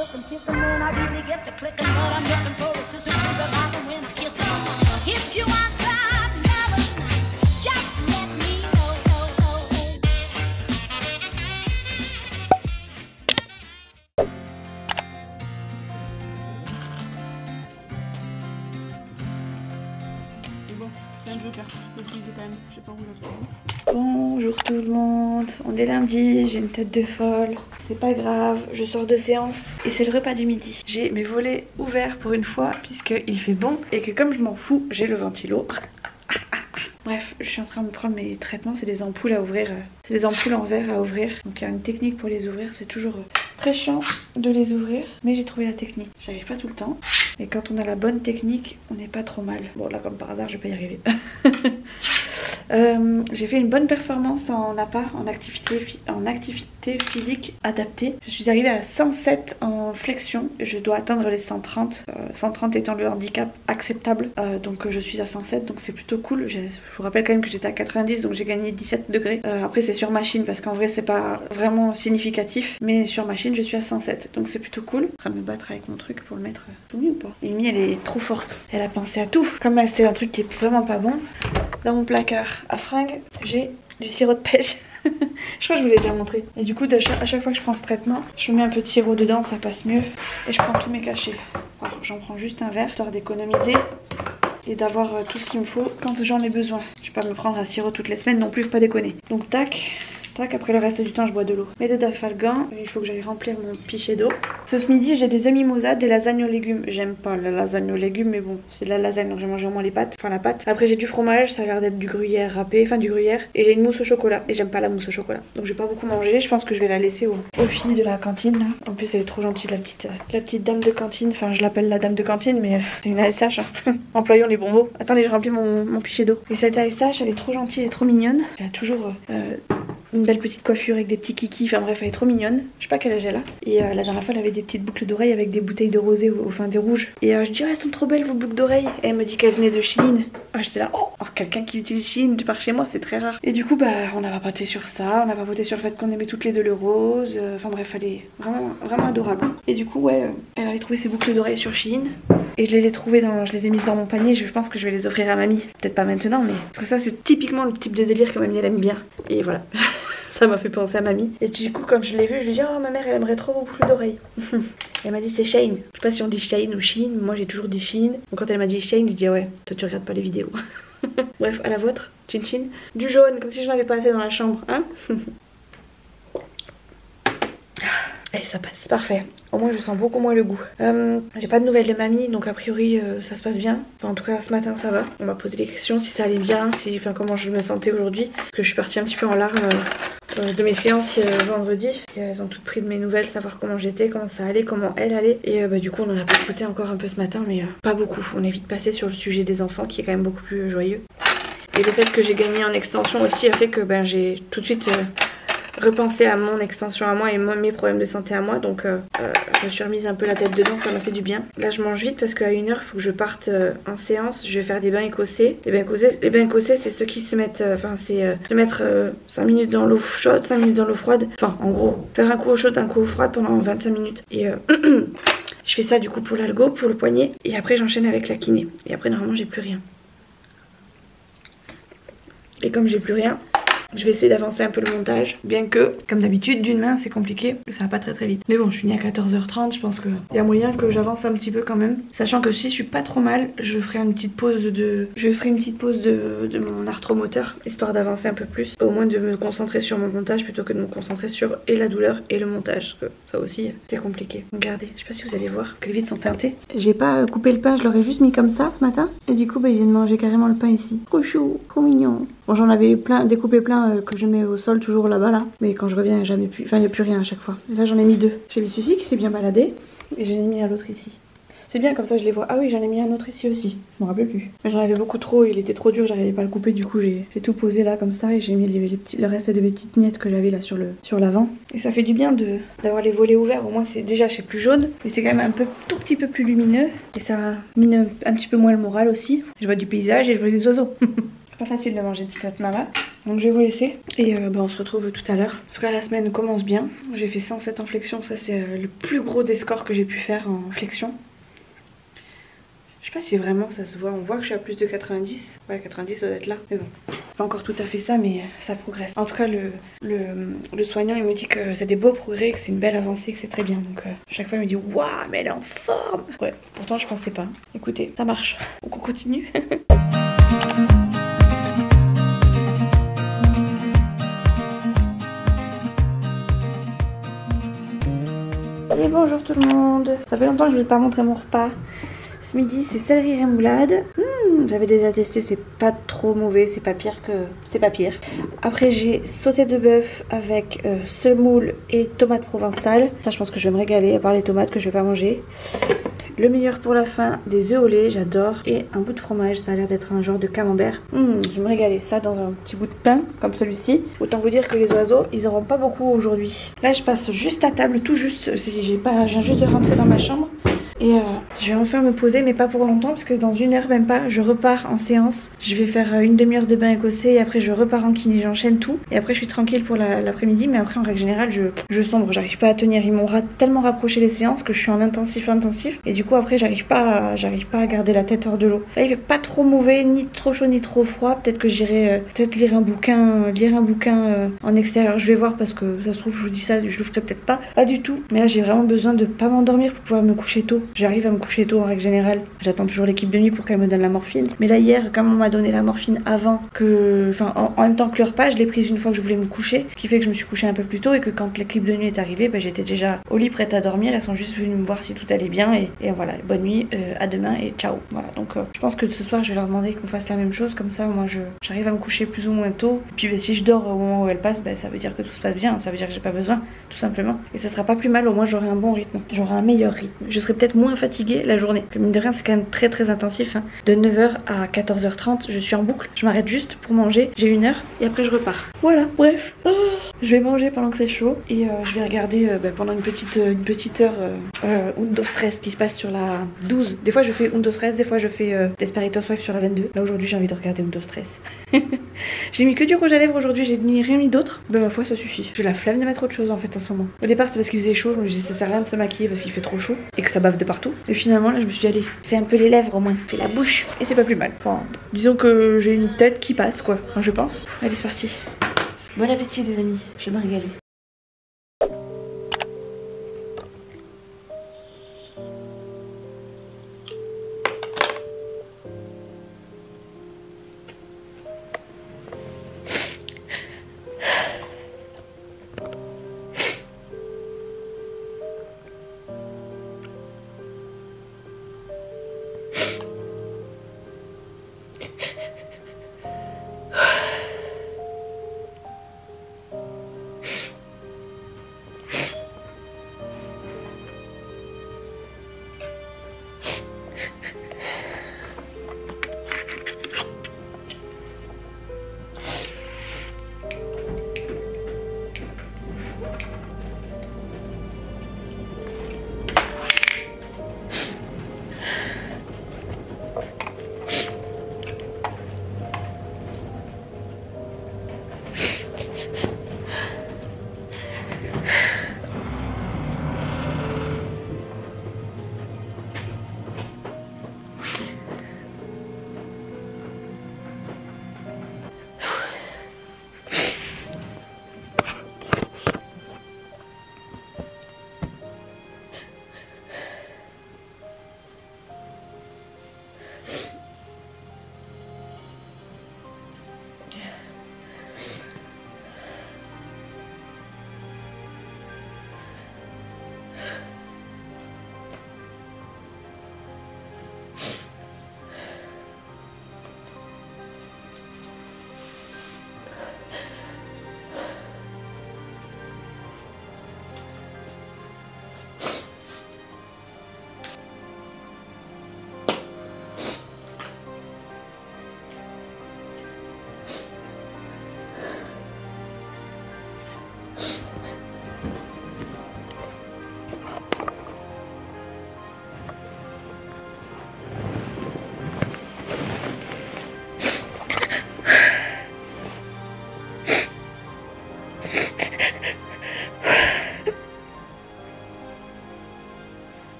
cooking, kissing when I really get to clicking, but I'm looking for a sister to the bottom when kissing. If you want some heaven, just let me know. C'est bon, c'est un joker, je peux l'utiliser quand même, je sais pas où la trouver. Bonjour tout le monde, on est lundi, j'ai une tête de folle, c'est pas grave, je sors de séance et c'est le repas du midi. J'ai mes volets ouverts pour une fois puisqu'il fait bon et que comme je m'en fous, j'ai le ventilo. Bref, je suis en train de prendre mes traitements, c'est des ampoules à ouvrir, c'est des ampoules en verre à ouvrir. Donc il y a une technique pour les ouvrir, c'est toujours très chiant de les ouvrir, mais j'ai trouvé la technique. J'arrive pas tout le temps, et quand on a la bonne technique, on n'est pas trop mal. Bon là comme par hasard, je vais pas y arriver. J'ai fait une bonne performance en APA, en activité physique adaptée. Je suis arrivée à 107 en flexion. Je dois atteindre les 130. 130 étant le handicap acceptable. Donc je suis à 107, donc c'est plutôt cool. Je vous rappelle quand même que j'étais à 90, donc j'ai gagné 17 degrés. Après c'est sur machine, parce qu'en vrai c'est pas vraiment significatif. Mais sur machine je suis à 107, donc c'est plutôt cool. Je suis en train de me battre avec mon truc pour le mettre tout mieux ou pas. Mimi elle est trop forte. Elle a pensé à tout. Comme elle c'est un truc qui est vraiment pas bon. Dans mon placard à fringues, j'ai du sirop de pêche. Je crois que je vous l'ai déjà montré. Et du coup, à chaque fois que je prends ce traitement, je mets un peu de sirop dedans, ça passe mieux. Et je prends tous mes cachets. J'en prends juste un verre, histoire d'économiser et d'avoir tout ce qu'il me faut quand j'en ai besoin. Je vais pas me prendre un sirop toutes les semaines non plus, faut pas déconner. Donc tac. Après le reste du temps je bois de l'eau. Mes deux Dafalgan, il faut que j'aille remplir mon pichet d'eau. Ce midi j'ai des mimosas, des lasagnes aux légumes. J'aime pas la lasagne aux légumes mais bon c'est de la lasagne donc j'ai mangé au moins les pâtes, enfin la pâte. Après j'ai du fromage, ça a l'air d'être du gruyère râpé, enfin du gruyère. Et j'ai une mousse au chocolat et j'aime pas la mousse au chocolat. Donc je vais pas beaucoup manger, je pense que je vais la laisser aux filles de la cantine là. En plus elle est trop gentille la petite dame de cantine, enfin je l'appelle la dame de cantine mais c'est une ASH hein. Employons les bons mots. Attendez je remplis mon pichet d'eau. Et cette ASH elle est trop gentille et trop mignonne. Elle a toujours une belle petite coiffure avec des petits kikis, enfin bref elle est trop mignonne. Je sais pas quel âge elle a. Et la dernière fois elle avait des petites boucles d'oreilles avec des bouteilles de rosé, enfin des rouges. Et je dis elles sont trop belles vos boucles d'oreilles. Et elle me dit qu'elle venait de Chine. J'étais là oh alors quelqu'un qui utilise Chine par chez moi c'est très rare. Et du coup on a papoté sur ça, on a papoté sur le fait qu'on aimait toutes les deux le rose. Enfin bref elle est vraiment adorable. Et du coup ouais elle avait trouvé ses boucles d'oreilles sur Chine. Et je les ai mises dans mon panier, je pense que je vais les offrir à mamie. Peut-être pas maintenant mais parce que ça c'est typiquement le type de délire que mamie elle aime bien. Et voilà. Ça m'a fait penser à mamie. Et du coup quand je l'ai vue je lui ai dit oh ma mère elle aimerait trop vos boucles d'oreilles. Elle m'a dit c'est Shane. Je sais pas si on dit Shane ou Chine, moi j'ai toujours dit Chine. Donc quand elle m'a dit Shane j'ai dit ah ouais toi tu regardes pas les vidéos. Bref à la vôtre, chin chin. Du jaune comme si j'en avais pas assez dans la chambre hein. Et ça passe, parfait. Au moins je sens beaucoup moins le goût. J'ai pas de nouvelles de mamie donc a priori ça se passe bien. Enfin en tout cas ce matin ça va. On m'a posé des questions si ça allait bien, comment je me sentais aujourd'hui. Parce que je suis partie un petit peu en larmes de mes séances vendredi. Et elles ont toutes pris de mes nouvelles, savoir comment j'étais, comment ça allait, comment elle allait. Et du coup on en a écouté encore un peu ce matin mais pas beaucoup. On est vite passé sur le sujet des enfants qui est quand même beaucoup plus joyeux. Et le fait que j'ai gagné en extension aussi a fait que j'ai tout de suite... repenser à mon extension à moi et mes problèmes de santé à moi donc je me suis remise un peu la tête dedans, ça m'a fait du bien. Là je mange vite parce qu'à 1h il faut que je parte en séance, je vais faire des bains écossais. Les bains écossais c'est ceux qui se mettent, se mettre 5 minutes dans l'eau chaude, 5 minutes dans l'eau froide, enfin en gros faire un coup au chaud, un coup au froid pendant 25 minutes et je fais ça du coup pour l'algo, pour le poignet et après j'enchaîne avec la kiné et après normalement j'ai plus rien. Et comme j'ai plus rien, je vais essayer d'avancer un peu le montage, bien que, comme d'habitude, d'une main c'est compliqué, ça va pas très vite. Mais bon, je finis à 14h30, je pense qu'il y a moyen que j'avance un petit peu quand même. Sachant que si je suis pas trop mal, je ferai une petite pause de mon arthromoteur, histoire d'avancer un peu plus. Au moins de me concentrer sur mon montage plutôt que de me concentrer sur et la douleur et le montage. Ça aussi, c'est compliqué. Regardez, je sais pas si vous allez voir que les vitres sont teintées. J'ai pas coupé le pain, je l'aurais juste mis comme ça ce matin. Et du coup, ils viennent manger carrément le pain ici. Trop chou, trop mignon. Bon, j'en avais découpé plein que je mets au sol toujours là-bas là. Mais quand je reviens, il n'y a plus rien à chaque fois. Et là, j'en ai mis 2. J'ai mis celui-ci qui s'est bien baladé. Et j'en ai mis un autre ici. C'est bien comme ça je les vois. Ah oui j'en ai mis un autre ici aussi. Je me rappelle plus. Mais j'en avais beaucoup trop, il était trop dur, j'arrivais pas à le couper. Du coup j'ai tout posé là comme ça. Et j'ai mis le reste de mes petites miettes que j'avais là sur l'avant. Et ça fait du bien d'avoir les volets ouverts. Au moins c'est déjà c'est plus jaune. Mais c'est quand même tout petit peu plus lumineux. Et ça mine un petit peu moins le moral aussi. Je vois du paysage et je vois des oiseaux. pas facile de manger de cette maman. Donc je vais vous laisser et on se retrouve tout à l'heure. En tout cas la semaine commence bien. J'ai fait 107 en flexion, ça c'est le plus gros des scores que j'ai pu faire en flexion. Je sais pas si vraiment ça se voit, on voit que je suis à plus de 90. Ouais 90 ça doit être là, mais bon. Pas encore tout à fait ça mais ça progresse. En tout cas le soignant il me dit que c'est des beaux progrès, que c'est une belle avancée, que c'est très bien. Donc chaque fois il me dit waouh mais elle est en forme. Ouais pourtant je pensais pas. Écoutez ça marche. Donc on continue. Et bonjour tout le monde. Ça fait longtemps que je ne vous ai pas montré mon repas. Ce midi c'est céleri rémoulade. J'avais déjà testé, c'est pas trop mauvais, c'est pas pire que... C'est pas pire. Après j'ai sauté de bœuf avec semoule et tomates provençales. Ça je pense que je vais me régaler, à part les tomates que je vais pas manger. Le meilleur pour la fin, des œufs au lait, j'adore. Et un bout de fromage, ça a l'air d'être un genre de camembert. Je vais me régaler. Ça dans un petit bout de pain, comme celui-ci. Autant vous dire que les oiseaux, ils auront pas beaucoup aujourd'hui. Là, je passe juste à table, tout juste. Je viens juste de rentrer dans ma chambre. Et je vais enfin me poser, mais pas pour longtemps, parce que dans 1 heure, même pas, je repars en séance. Je vais faire une demi-heure de bain écossais, et après je repars en kiné, j'enchaîne tout. Et après je suis tranquille pour l'après-midi, mais après en règle générale, je sombre, j'arrive pas à tenir. Ils m'ont tellement rapproché les séances que je suis en intensif. Et du coup après j'arrive pas à garder la tête hors de l'eau. Là il fait pas trop mauvais, ni trop chaud, ni trop froid. Peut-être que j'irai lire un bouquin en extérieur. Je vais voir, parce que ça se trouve je vous dis ça, je le ferai peut-être pas du tout. Mais là j'ai vraiment besoin de pas m'endormir pour pouvoir me coucher tôt. J'arrive à me coucher tôt en règle générale. J'attends toujours l'équipe de nuit pour qu'elle me donne la morphine. Mais là hier, comme on m'a donné la morphine avant que... Enfin en même temps que le repas, je l'ai prise une fois que je voulais me coucher. Ce qui fait que je me suis couchée un peu plus tôt et que quand l'équipe de nuit est arrivée, j'étais déjà au lit prête à dormir. Elles sont juste venues me voir si tout allait bien. Et voilà, bonne nuit, à demain et ciao. Voilà, donc je pense que ce soir je vais leur demander qu'on fasse la même chose. Comme ça moi j'arrive à me coucher plus ou moins tôt. Et puis si je dors au moment où elle passe, ça veut dire que tout se passe bien. Ça veut dire que j'ai pas besoin, tout simplement. Et ça sera pas plus mal, au moins j'aurai un bon rythme. J'aurai un meilleur rythme. Je serai peut-être moins fatiguée la journée. Comme mine de rien, c'est quand même très très intensif. De 9h à 14h30, je suis en boucle. Je m'arrête juste pour manger. J'ai 1 heure et après je repars. Voilà, bref. Je vais manger pendant que c'est chaud et je vais regarder pendant une petite heure Undo Stress qui se passe sur la 12. Des fois je fais Undo Stress, des fois je fais Desperate Housewives sur la 22. Là aujourd'hui j'ai envie de regarder Undo Stress. J'ai mis que du rouge à lèvres aujourd'hui, j'ai rien mis d'autre. Ma foi ça suffit. J'ai la flemme de mettre autre chose en fait en ce moment. Au départ c'était parce qu'il faisait chaud, je me suis dit ça sert à rien de se maquiller parce qu'il fait trop chaud et que ça bave de partout. Et finalement là je me suis dit allez, fais un peu les lèvres au moins, fais la bouche et c'est pas plus mal. Enfin, disons que j'ai une tête qui passe quoi, enfin, je pense. Allez c'est parti. Bon appétit les amis, je vais me régaler.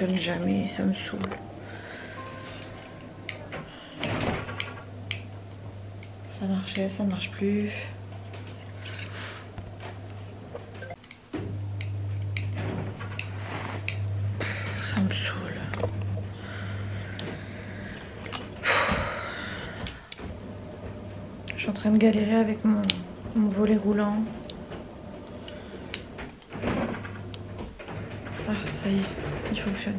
fonctionne jamais, ça me saoule. Ça marchait, ça marche plus. Ça me saoule. Je suis en train de galérer avec mon volet roulant. Ah, ça y est, il fonctionne.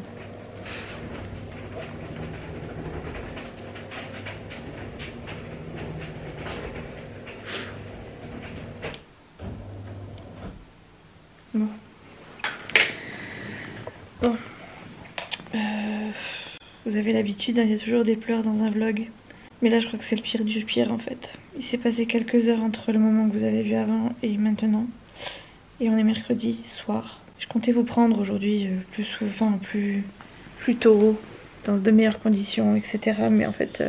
Bon. Bon. Vous avez l'habitude, hein, il y a toujours des pleurs dans un vlog. Mais là, je crois que c'est le pire du pire en fait. Il s'est passé quelques heures entre le moment que vous avez vu avant et maintenant. Et on est mercredi soir. Je comptais vous prendre aujourd'hui plus souvent, plus tôt, dans de meilleures conditions, etc. Mais en fait,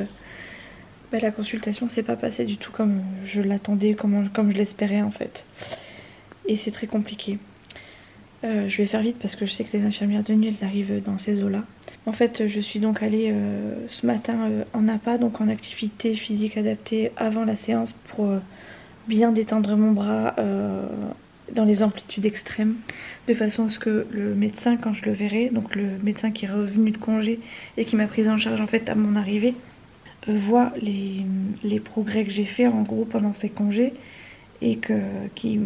la consultation s'est pas passée du tout comme je l'attendais, comme je l'espérais en fait. Et c'est très compliqué. Je vais faire vite parce que je sais que les infirmières de nuit, elles arrivent dans ces eaux-là. En fait, je suis donc allée ce matin en APA, donc en activité physique adaptée avant la séance pour bien détendre mon bras dans les amplitudes extrêmes, de façon à ce que le médecin, quand je le verrai, donc le médecin qui est revenu de congé et qui m'a prise en charge en fait à mon arrivée, voit les progrès que j'ai fait en gros pendant ces congés et qui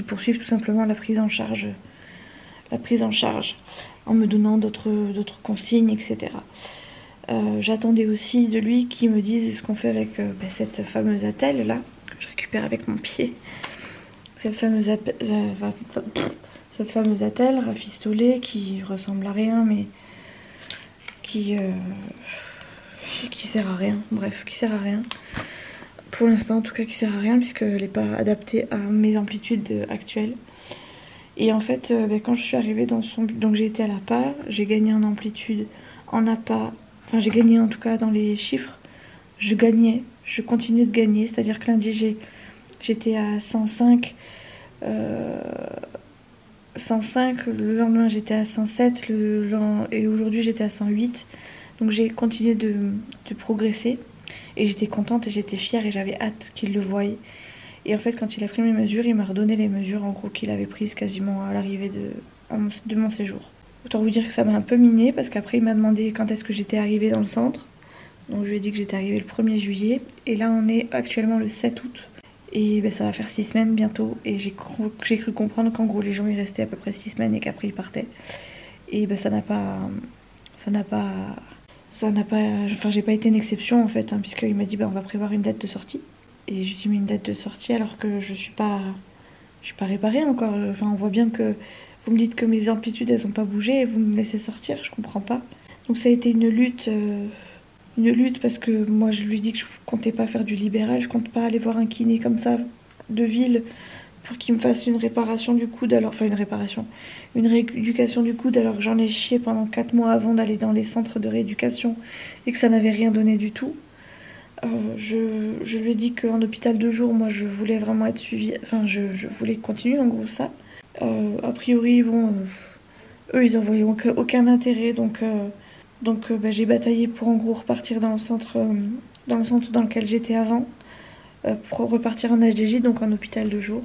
poursuivent tout simplement la prise en charge en me donnant d'autres consignes, etc. J'attendais aussi de lui qu'il me dise ce qu'on fait avec cette fameuse attelle là, que je récupère avec mon pied. Cette fameuse attelle rafistolée qui ressemble à rien, mais qui sert à rien. Bref, qui sert à rien. Pour l'instant, en tout cas, qui sert à rien, puisqu'elle n'est pas adaptée à mes amplitudes actuelles. Et en fait, quand je suis arrivée dans son... Donc j'ai été à l'APA, j'ai gagné en amplitude, en APA, enfin j'ai gagné en tout cas dans les chiffres, je continuais de gagner, c'est-à-dire que lundi j'étais à 105, 105, le lendemain j'étais à 107, et aujourd'hui j'étais à 108. Donc j'ai continué de progresser, et j'étais contente et j'étais fière et j'avais hâte qu'il le voie. Et en fait, quand il a pris mes mesures, il m'a redonné les mesures en gros qu'il avait prises quasiment à l'arrivée de mon séjour. Autant vous dire que ça m'a un peu miné parce qu'après il m'a demandé quand est-ce que j'étais arrivée dans le centre. Donc je lui ai dit que j'étais arrivée le 1er juillet. Et là on est actuellement le 7 août. Et ça va faire 6 semaines bientôt. Et j'ai cru comprendre qu'en gros les gens ils restaient à peu près 6 semaines et qu'après ils partaient. Et ça n'a pas... Enfin j'ai pas été une exception en fait, hein, puisqu'il m'a dit on va prévoir une date de sortie. Et je lui ai dit mais une date de sortie alors que je suis pas réparée encore. Enfin on voit bien que vous me dites que mes amplitudes elles ont pas bougé et vous me laissez sortir, je comprends pas. Donc ça a été une lutte parce que moi je lui ai dit que je comptais pas faire du libéral, je compte pas aller voir un kiné comme ça de ville pour qu'il me fasse une réparation du coude, une rééducation du coude alors que j'en ai chié pendant 4 mois avant d'aller dans les centres de rééducation et que ça n'avait rien donné du tout. Je lui ai dit qu'en hôpital de jour, moi je voulais vraiment être suivie, enfin je voulais continuer en gros ça. A priori, eux ils en voyaient aucun intérêt, donc j'ai bataillé pour en gros repartir dans le centre dans lequel j'étais avant, pour repartir en HDJ, donc en hôpital de jour.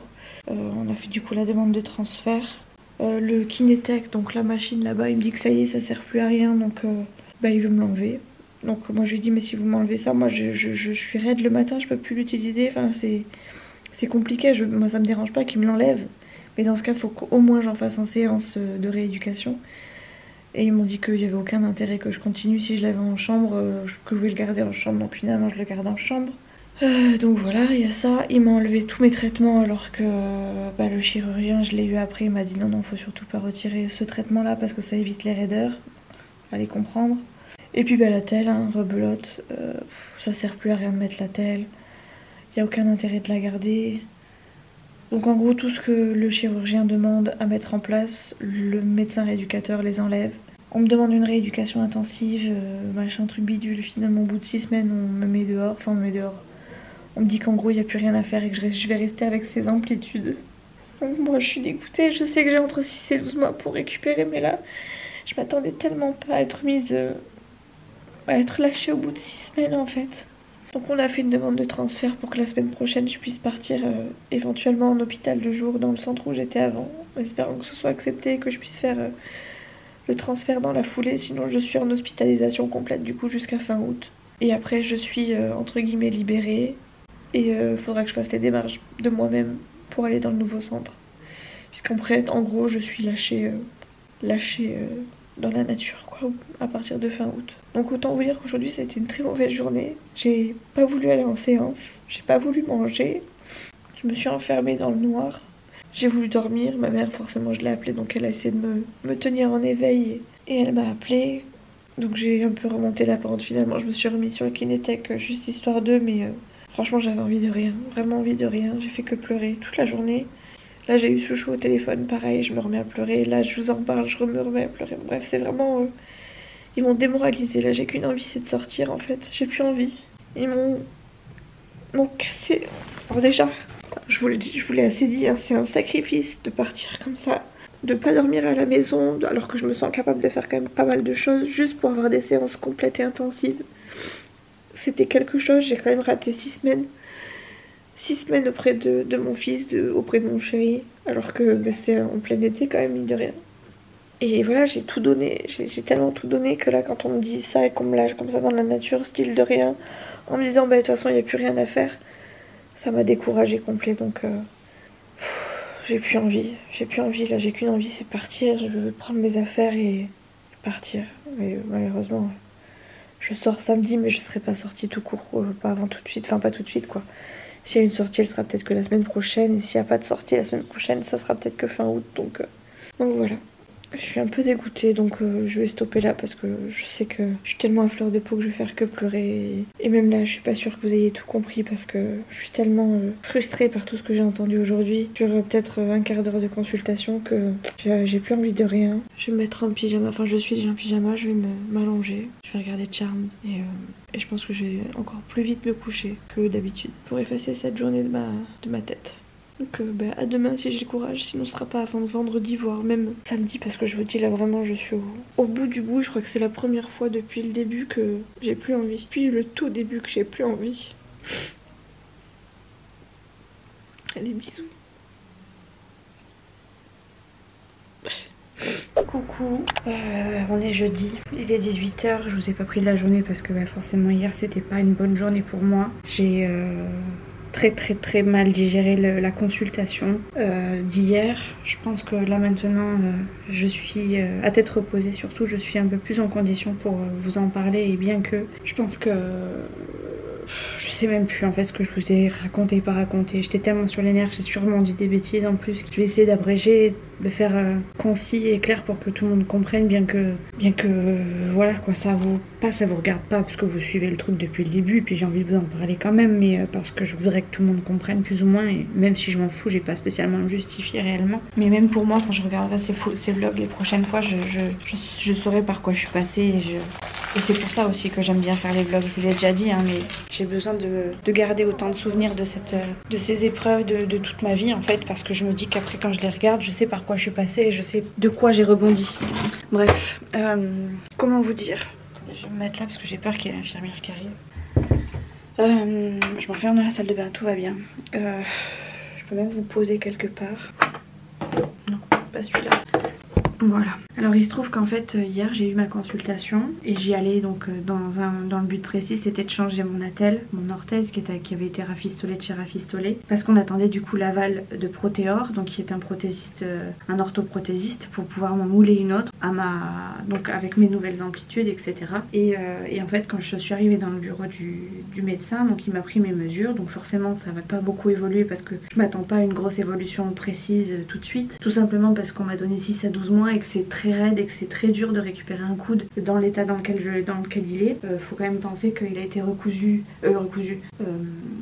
On a fait du coup la demande de transfert. Le Kinetech, donc la machine là-bas, il me dit que ça y est, ça sert plus à rien, donc il veut me l'enlever. Donc moi je lui dis mais si vous m'enlevez ça, moi je suis raide le matin, je peux plus l'utiliser, enfin c'est compliqué, moi ça me dérange pas qu'il me l'enlève. Mais dans ce cas, il faut qu'au moins j'en fasse en séance de rééducation. Et ils m'ont dit qu'il n'y avait aucun intérêt que je continue si je l'avais en chambre, que je voulais le garder en chambre, donc finalement je le garde en chambre. Donc voilà, il y a ça. Il m'a enlevé tous mes traitements alors que le chirurgien, je l'ai eu après, il m'a dit non, faut surtout pas retirer ce traitement-là parce que ça évite les raideurs. Fallait comprendre. Et puis la telle, rebelote, ça sert plus à rien de mettre la telle. Il n'y a aucun intérêt de la garder. Donc en gros, tout ce que le chirurgien demande à mettre en place, le médecin rééducateur les enlève. On me demande une rééducation intensive, machin truc bidule. Finalement, au bout de 6 semaines, on me met dehors. On me dit qu'en gros, il n'y a plus rien à faire et que je vais rester avec ces amplitudes. Donc moi, je suis dégoûtée. Je sais que j'ai entre 6 et 12 mois pour récupérer, mais là, Je m'attendais tellement pas à être à être lâchée au bout de 6 semaines en fait. Donc on a fait une demande de transfert pour que la semaine prochaine je puisse partir éventuellement en hôpital de jour dans le centre où j'étais avant. Espérons que ce soit accepté et que je puisse faire le transfert dans la foulée. Sinon je suis en hospitalisation complète du coup jusqu'à fin août. Et après je suis entre guillemets libérée. Et il faudra que je fasse les démarches de moi-même pour aller dans le nouveau centre. En gros je suis lâchée dans la nature quoi, à partir de fin août. Donc autant vous dire qu'aujourd'hui ça a été une très mauvaise journée. J'ai pas voulu aller en séance, j'ai pas voulu manger, je me suis enfermée dans le noir. J'ai voulu dormir, ma mère forcément je l'ai appelée donc elle a essayé de me tenir en éveil et elle m'a appelée. Donc j'ai un peu remonté la pente finalement, je me suis remise sur le Kinetec juste histoire d'eux mais franchement j'avais envie de rien, vraiment envie de rien. J'ai fait que pleurer toute la journée. Là j'ai eu Chouchou au téléphone, pareil, je me remets à pleurer. Là je vous en parle, je me remets à pleurer. Bref, c'est vraiment... ils m'ont démoralisée. Là j'ai qu'une envie, c'est de sortir en fait. J'ai plus envie. Ils m'ont cassé. Alors déjà, je vous l'ai assez dit, hein, c'est un sacrifice de partir comme ça. De pas dormir à la maison, alors que je me sens capable de faire quand même pas mal de choses, juste pour avoir des séances complètes et intensives. C'était quelque chose, j'ai quand même raté 6 semaines. 6 semaines auprès de mon fils, auprès de mon chéri, alors que c'était en plein été quand même, mine de rien. Et voilà, j'ai tout donné, j'ai tellement tout donné que là, quand on me dit ça et qu'on me lâche comme ça dans la nature, style de rien, en me disant, bah de toute façon, il n'y a plus rien à faire, ça m'a découragée complet, donc j'ai plus envie, là, j'ai qu'une envie, c'est partir, je veux prendre mes affaires et partir. Mais malheureusement, je sors samedi, mais je serai pas sortie tout court, pas avant tout de suite, enfin pas tout de suite, quoi. S'il y a une sortie, elle sera peut-être que la semaine prochaine. Et s'il n'y a pas de sortie la semaine prochaine, ça sera peut-être que fin août. Donc voilà. Je suis un peu dégoûtée, donc je vais stopper là parce que je sais que je suis tellement à fleur de peau que je vais faire que pleurer. Et même là, je suis pas sûre que vous ayez tout compris parce que je suis tellement frustrée par tout ce que j'ai entendu aujourd'hui. Sur peut-être un quart d'heure de consultation que j'ai plus envie de rien. Je vais me mettre en pyjama, enfin je suis déjà en pyjama, je vais m'allonger. Je vais regarder Charmed et je pense que je vais encore plus vite me coucher que d'habitude pour effacer cette journée de ma tête. Donc à demain si j'ai le courage, sinon ce sera pas avant vendredi, voire même samedi, parce que je vous dis là vraiment je suis au bout du bout. Je crois que c'est la première fois depuis le début que j'ai plus envie. Depuis le tout début que j'ai plus envie. Allez, bisous. Coucou, on est jeudi, il est 18 h, je vous ai pas pris de la journée parce que forcément hier c'était pas une bonne journée pour moi. J'ai très mal digéré la consultation d'hier. Je pense que là maintenant je suis à tête reposée, surtout je suis un peu plus en condition pour vous en parler, et bien que je pense que je sais même plus en fait ce que je vous ai raconté, pas raconté. J'étais tellement sur les nerfs, j'ai sûrement dit des bêtises en plus. Je vais essayer d'abréger, de faire concis et clair pour que tout le monde comprenne, bien que voilà quoi, ça vous regarde pas parce que vous suivez le truc depuis le début, et puis j'ai envie de vous en parler quand même, mais parce que je voudrais que tout le monde comprenne plus ou moins, et même si je m'en fous, j'ai pas spécialement à me justifier réellement. Mais même pour moi, quand je regarderai ces vlogs les prochaines fois, je saurai par quoi je suis passée, et c'est pour ça aussi que j'aime bien faire les vlogs. Je vous l'ai déjà dit, hein, mais j'ai besoin de garder autant de souvenirs de ces épreuves de toute ma vie en fait, parce que je me dis qu'après quand je les regarde, je sais par quoi je suis passée et je sais de quoi j'ai rebondi. Bref, comment vous dire? Je vais me mettre là parce que j'ai peur qu'il y ait l'infirmière qui arrive. Je m'enferme dans la salle de bain, tout va bien. Je peux même vous poser quelque part. Non, pas celui-là. Voilà. Alors il se trouve qu'en fait hier j'ai eu ma consultation et j'y allais donc dans le but précis, c'était de changer mon attelle, mon orthèse qui avait été rafistolée de chez Rafistolé, parce qu'on attendait du coup l'aval de Protéor, donc qui est un prothésiste, un orthoprothésiste, pour pouvoir m'en mouler une autre donc avec mes nouvelles amplitudes, etc. Et en fait quand je suis arrivée dans le bureau du médecin, donc il m'a pris mes mesures, donc forcément ça va pas beaucoup évoluer parce que je m'attends pas à une grosse évolution précise tout de suite, tout simplement parce qu'on m'a donné 6 à 12 mois et que c'est très raide et que c'est très dur de récupérer un coude dans l'état dans lequel il est. Faut quand même penser qu'il a été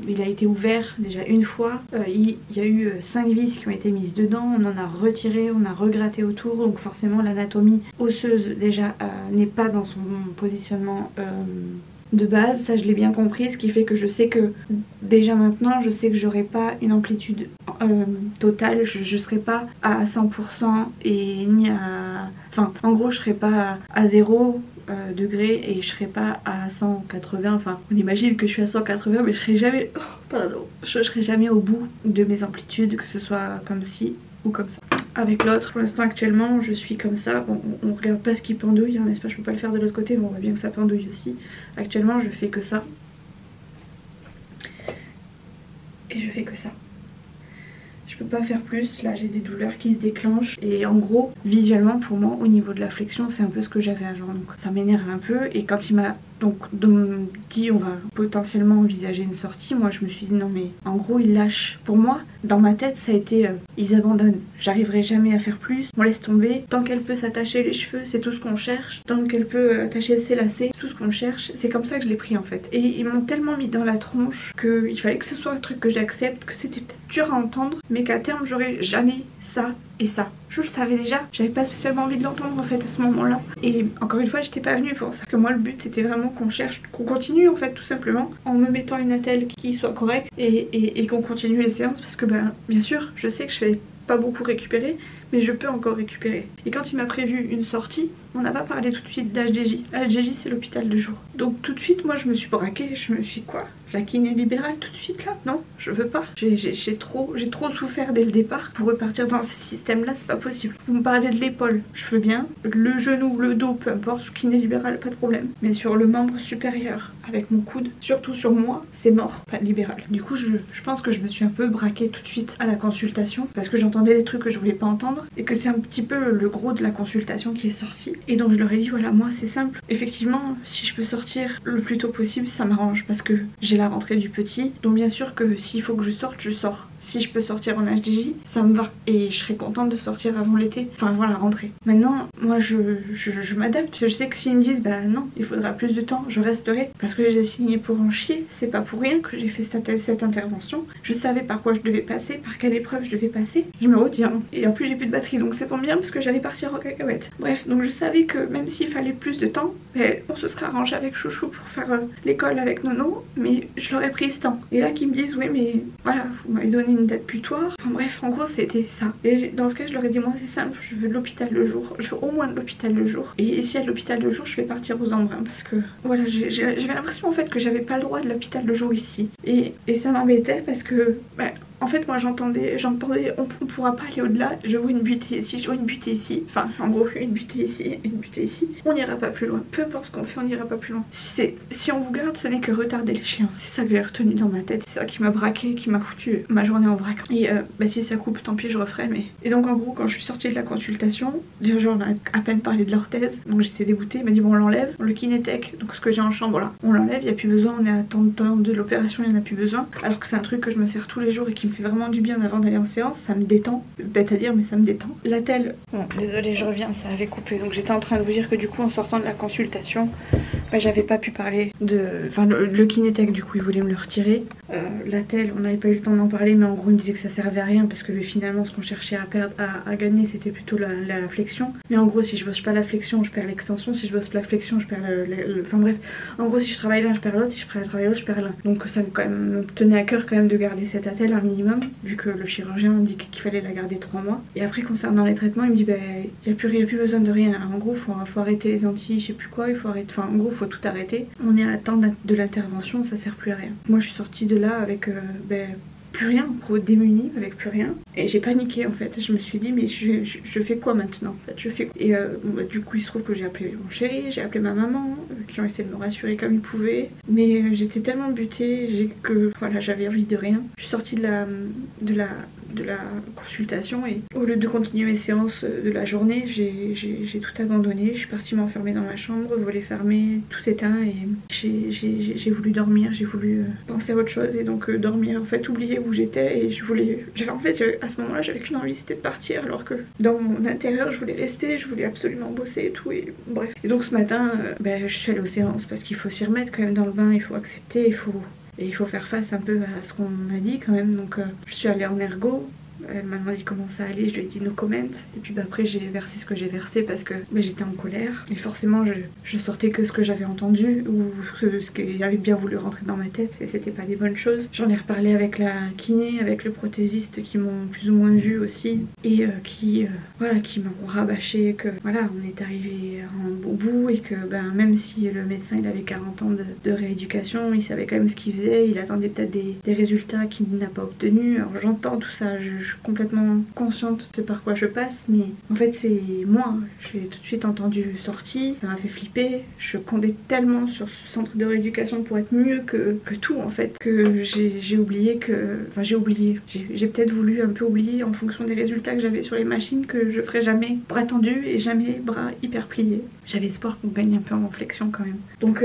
il a été ouvert déjà une fois, il y a eu 5 vis qui ont été mises dedans, on en a retiré, on a regratté autour, donc forcément l'anatomie osseuse déjà n'est pas dans son positionnement de base, ça je l'ai bien compris, ce qui fait que je sais que déjà maintenant je sais que j'aurai pas une amplitude total, je serai pas à 100% et ni à... Enfin, en gros, je serai pas à 0 degrés et je serai pas à 180. Enfin, on imagine que je suis à 180, mais je serai jamais... Oh, pardon. Je serai jamais au bout de mes amplitudes, que ce soit comme ci ou comme ça. Avec l'autre, pour l'instant actuellement, je suis comme ça. Bon, on regarde pas ce qui pendouille, hein, n'est-ce pas? Je peux pas le faire de l'autre côté, mais on voit bien que ça pendouille aussi. Actuellement, je fais que ça. Et je fais que ça. Je peux pas faire plus, là j'ai des douleurs qui se déclenchent et en gros visuellement pour moi au niveau de la flexion c'est un peu ce que j'avais avant, donc ça m'énerve un peu. Et quand il m'a donc dit on va potentiellement envisager une sortie, moi je me suis dit non mais en gros ils lâchent. Pour moi dans ma tête ça a été ils abandonnent, j'arriverai jamais à faire plus, on laisse tomber, tant qu'elle peut s'attacher les cheveux c'est tout ce qu'on cherche, tant qu'elle peut attacher ses lacets c'est tout ce qu'on cherche. C'est comme ça que je l'ai pris en fait, et ils m'ont tellement mis dans la tronche qu'il fallait que ce soit un truc que j'accepte, que c'était peut-être dur à entendre mais qu'à terme j'aurais jamais ça et ça. Je le savais déjà, j'avais pas spécialement envie de l'entendre en fait à ce moment-là. Et encore une fois, j'étais pas venue pour ça. Parce que moi, le but c'était vraiment qu'on cherche, qu'on continue en fait tout simplement en me mettant une attelle qui soit correcte et qu'on continue les séances parce que ben, bien sûr, je sais que je fais pas beaucoup récupérer, mais je peux encore récupérer. Et quand il m'a prévu une sortie, on n'a pas parlé tout de suite d'HDJ. HDJ c'est l'hôpital de jour. Donc tout de suite, moi je me suis braquée, je me suis dit quoi? La kiné libérale tout de suite là? Non, je veux pas. J'ai trop souffert dès le départ. Pour repartir dans ce système là, c'est pas possible. Vous me parlez de l'épaule, je veux bien. Le genou, le dos, peu importe, kiné libérale, pas de problème. Mais sur le membre supérieur, avec mon coude, surtout sur moi, c'est mort, pas libéral. Du coup, je pense que je me suis un peu braquée tout de suite à la consultation parce que j'entendais des trucs que je voulais pas entendre et que c'est un petit peu le gros de la consultation qui est sorti. Et donc je leur ai dit voilà, moi c'est simple. Effectivement, si je peux sortir le plus tôt possible, ça m'arrange parce que j'ai la rentrée du petit. Donc bien sûr que s'il faut que je sorte, je sors. Si je peux sortir en HDJ, ça me va. Et je serais contente de sortir avant l'été, enfin avant la rentrée. Maintenant, moi je m'adapte. Je sais que s'ils me disent bah non, il faudra plus de temps, je resterai. Parce que j'ai signé pour en chier. C'est pas pour rien que j'ai fait cette intervention. Je savais par quoi je devais passer, par quelle épreuve je devais passer. Je me retiens. Et en plus j'ai plus de batterie, donc ça tombe bien parce que j'allais partir en cacahuète. Bref, donc je savais que même s'il fallait plus de temps, ben, on se serait arrangé avec Chouchou pour faire l'école avec Nono, mais je l'aurais pris ce temps. Et là qu'ils me disent oui mais voilà, vous m'avez donné une date butoir. Enfin bref, en gros c'était ça. Et dans ce cas je leur ai dit moi c'est simple, je veux de l'hôpital le jour. Je veux au moins de l'hôpital le jour. Et s'il y a de l'hôpital le jour, je vais partir aux Embruns parce que voilà, j'avais l'impression en fait que j'avais pas le droit de l'hôpital le jour ici. Et ça m'embêtait parce que bah, en fait moi j'entendais on pourra pas aller au-delà, je vois une butée ici, je vois une butée ici, enfin en gros une butée ici, une butée ici, on n'ira pas plus loin, peu importe ce qu'on fait on n'ira pas plus loin. Si on vous garde ce n'est que retarder l'échéance, c'est ça que j'ai retenu dans ma tête, c'est ça qui m'a braqué, qui m'a foutu ma journée en vrac. Et bah si ça coupe tant pis je referai mais... Et donc en gros quand je suis sortie de la consultation, déjà on a à peine parlé de l'orthèse, donc j'étais dégoûtée, il m'a dit bon on l'enlève, le kinétech, donc ce que j'ai en chambre là, on l'enlève, il n'y a plus besoin, on est à tant de temps de l'opération, il n'y en a plus besoin, alors que c'est un truc que je me sers tous les jours et qui me fait vraiment du bien avant d'aller en séance, ça me détend, c'est bête à dire mais ça me détend. L'attelle, bon désolée je reviens, ça avait coupé, donc j'étais en train de vous dire que du coup en sortant de la consultation, bah, j'avais pas pu parler de... Enfin le kinétech du coup il voulait me le retirer, l'attelle on n'avait pas eu le temps d'en parler mais en gros il me disait que ça servait à rien parce que finalement ce qu'on cherchait à gagner c'était plutôt la flexion, mais en gros si je bosse pas la flexion je perds l'extension, si je bosse pas la flexion je perds enfin bref, en gros si je travaille l'un je perds l'autre, si je travaille l'autre je perds l'un, donc ça quand même me tenait à cœur quand même de garder cette attelle un minimum vu que le chirurgien indiquait qu'il fallait la garder 3 mois. Et après concernant les traitements il me dit bah y a plus besoin de rien, en gros faut arrêter les anti je sais plus quoi, il faut arrêter, enfin en gros faut tout arrêter, on est à temps de l'intervention, ça sert plus à rien. Moi je suis sortie de là avec plus rien, en gros démunie avec plus rien, et j'ai paniqué en fait. Je me suis dit mais je fais quoi maintenant en fait, je fais quoi? Et bon, bah, du coup il se trouve que j'ai appelé mon chéri, j'ai appelé ma maman qui ont essayé de me rassurer comme ils pouvaient, mais j'étais tellement butée que voilà j'avais envie de rien. Je suis sortie de la consultation et au lieu de continuer mes séances de la journée j'ai tout abandonné, je suis partie m'enfermer dans ma chambre, volet fermé, tout éteint, et j'ai voulu dormir, j'ai voulu penser à autre chose et donc dormir en fait, oublier où j'étais, et à ce moment là j'avais qu'une envie, c'était de partir, alors que dans mon intérieur je voulais rester, je voulais absolument bosser et tout, et bref. Et donc ce matin je suis allée aux séances parce qu'il faut s'y remettre quand même dans le bain, il faut accepter, il faut faire face un peu à ce qu'on a dit quand même, donc je suis allée en ergo. Elle m'a demandé comment ça allait, je lui ai dit no comment. Et puis après j'ai versé ce que j'ai versé parce que j'étais en colère. Et forcément je sortais que ce que j'avais entendu ou ce qui avait bien voulu rentrer dans ma tête et c'était pas des bonnes choses. J'en ai reparlé avec la kiné, avec le prothésiste qui m'ont plus ou moins vu aussi et qui m'ont rabâché que voilà, on est arrivé au bout et que même si le médecin il avait 40 ans de rééducation, il savait quand même ce qu'il faisait, il attendait peut-être des résultats qu'il n'a pas obtenus. Alors j'entends tout ça, je suis complètement consciente de par quoi je passe, mais en fait c'est moi, j'ai tout de suite entendu sortie, ça m'a fait flipper, je comptais tellement sur ce centre de rééducation pour être mieux que tout en fait, que j'ai oublié j'ai peut-être voulu un peu oublier en fonction des résultats que j'avais sur les machines que je ferais jamais bras tendus et jamais bras hyper pliés. J'avais espoir qu'on gagne un peu en flexion quand même. Donc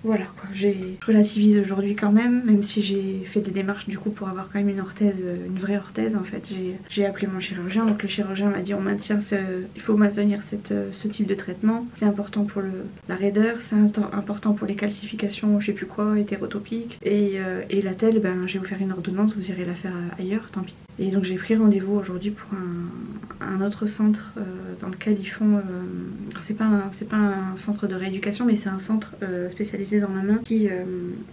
voilà quoi, je relativise aujourd'hui quand même si j'ai fait des démarches du coup pour avoir quand même une orthèse, une vraie orthèse en fait. J'ai appelé mon chirurgien, donc le chirurgien m'a dit il faut maintenir ce type de traitement, c'est important pour la raideur, c'est important pour les calcifications, je sais plus quoi, hétérotopiques et l'attelle, je vais vous faire une ordonnance, vous irez la faire ailleurs, tant pis. Et donc j'ai pris rendez-vous aujourd'hui pour un autre centre dans lequel ils font... c'est pas un centre de rééducation, mais c'est un centre spécialisé dans la main qui...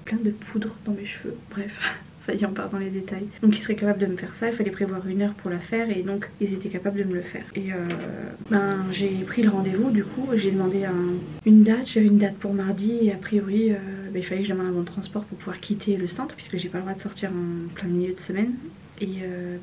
plein de poudre dans mes cheveux, bref... Ça y est, on part dans les détails. Donc ils seraient capables de me faire ça, il fallait prévoir 1 heure pour la faire et donc ils étaient capables de me le faire. Et j'ai pris le rendez-vous du coup, j'ai demandé une date, j'avais une date pour mardi et a priori il fallait que je demande un bon de transport pour pouvoir quitter le centre puisque j'ai pas le droit de sortir en plein milieu de semaine. Et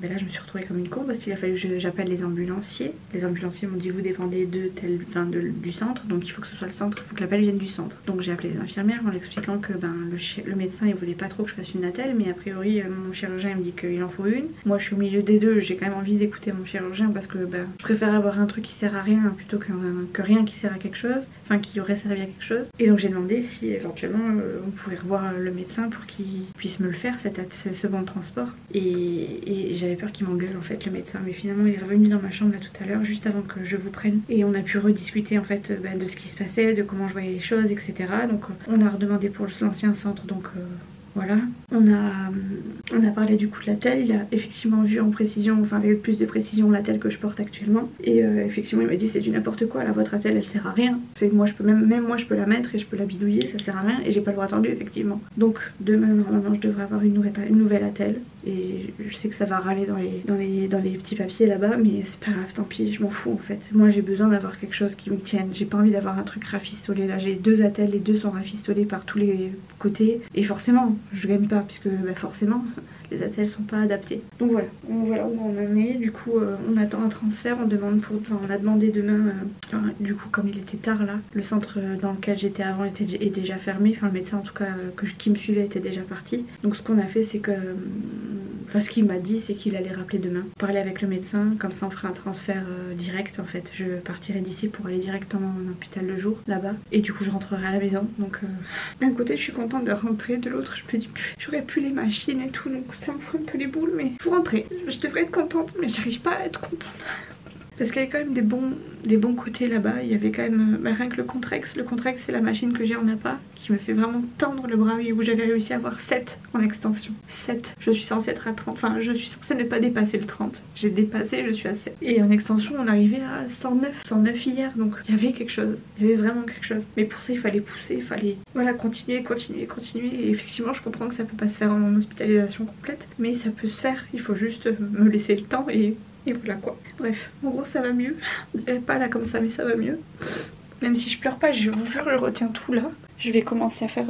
là je me suis retrouvée comme une con parce qu'il a fallu que j'appelle les ambulanciers. Les ambulanciers m'ont dit vous dépendez du centre, donc il faut que ce soit le centre, il faut que l'appel vienne du centre. Donc j'ai appelé les infirmières en leur expliquant que le médecin il voulait pas trop que je fasse une attelle, mais a priori mon chirurgien il me dit qu'il en faut une. Moi je suis au milieu des deux, j'ai quand même envie d'écouter mon chirurgien parce que je préfère avoir un truc qui sert à rien plutôt que rien qui sert à quelque chose, enfin qui aurait servi à quelque chose. Et donc j'ai demandé si éventuellement on pouvait revoir le médecin pour qu'il puisse me le faire, ce bon de transport. Et j'avais peur qu'il m'engueule en fait le médecin, mais finalement il est revenu dans ma chambre là tout à l'heure juste avant que je vous prenne et on a pu rediscuter en fait de ce qui se passait, de comment je voyais les choses, etc. Donc on a redemandé pour l'ancien centre, donc voilà. On a parlé du coup de l'attelle, il a effectivement vu en précision, enfin avec plus de précision l'attelle que je porte actuellement et effectivement il m'a dit c'est du n'importe quoi, là votre attelle elle sert à rien, moi je peux même moi je peux la mettre et je peux la bidouiller, ça sert à rien et j'ai pas le bras tendu effectivement. Donc demain normalement je devrais avoir une nouvelle attelle et je sais que ça va râler dans les petits papiers là-bas, mais c'est pas grave, tant pis, je m'en fous en fait. Moi j'ai besoin d'avoir quelque chose qui me tienne, j'ai pas envie d'avoir un truc rafistolé, là j'ai 2 attelles, les 2 sont rafistolés par tous les côtés et forcément je gagne pas puisque forcément les attelles sont pas adaptées. Donc voilà où on en est. Du coup on attend un transfert, on a demandé demain, du coup comme il était tard là, le centre dans lequel j'étais avant est déjà fermé, enfin le médecin en tout cas qui me suivait était déjà parti. Donc ce qu'on a fait c'est que ce qu'il m'a dit c'est qu'il allait rappeler demain, parler avec le médecin, comme ça on fera un transfert direct en fait. Je partirai d'ici pour aller directement en hôpital de jour là-bas et du coup je rentrerai à la maison. Donc d'un côté je suis contente de rentrer, de l'autre je me dis j'aurais plus les machines et tout, donc ça me fout un peu les boules, mais faut rentrer. Je devrais être contente mais j'arrive pas à être contente. Parce qu'il y avait quand même des bons côtés là-bas. Il y avait quand même rien que le Contrex. Le Contrex c'est la machine que j'ai en APA qui me fait vraiment tendre le bras et où j'avais réussi à avoir 7 en extension. 7. Je suis censée être à 30. Enfin je suis censée ne pas dépasser le 30. J'ai dépassé, je suis à 7. Et en extension on arrivait à 109 hier. Donc il y avait quelque chose. Il y avait vraiment quelque chose. Mais pour ça il fallait pousser, il fallait continuer. Et effectivement je comprends que ça peut pas se faire en hospitalisation complète. Mais ça peut se faire. Il faut juste me laisser le temps et voilà quoi. Bref, en gros ça va mieux. Pas là comme ça mais ça va mieux. Même si je pleure pas, je vous jure, je retiens tout là. Je vais commencer à faire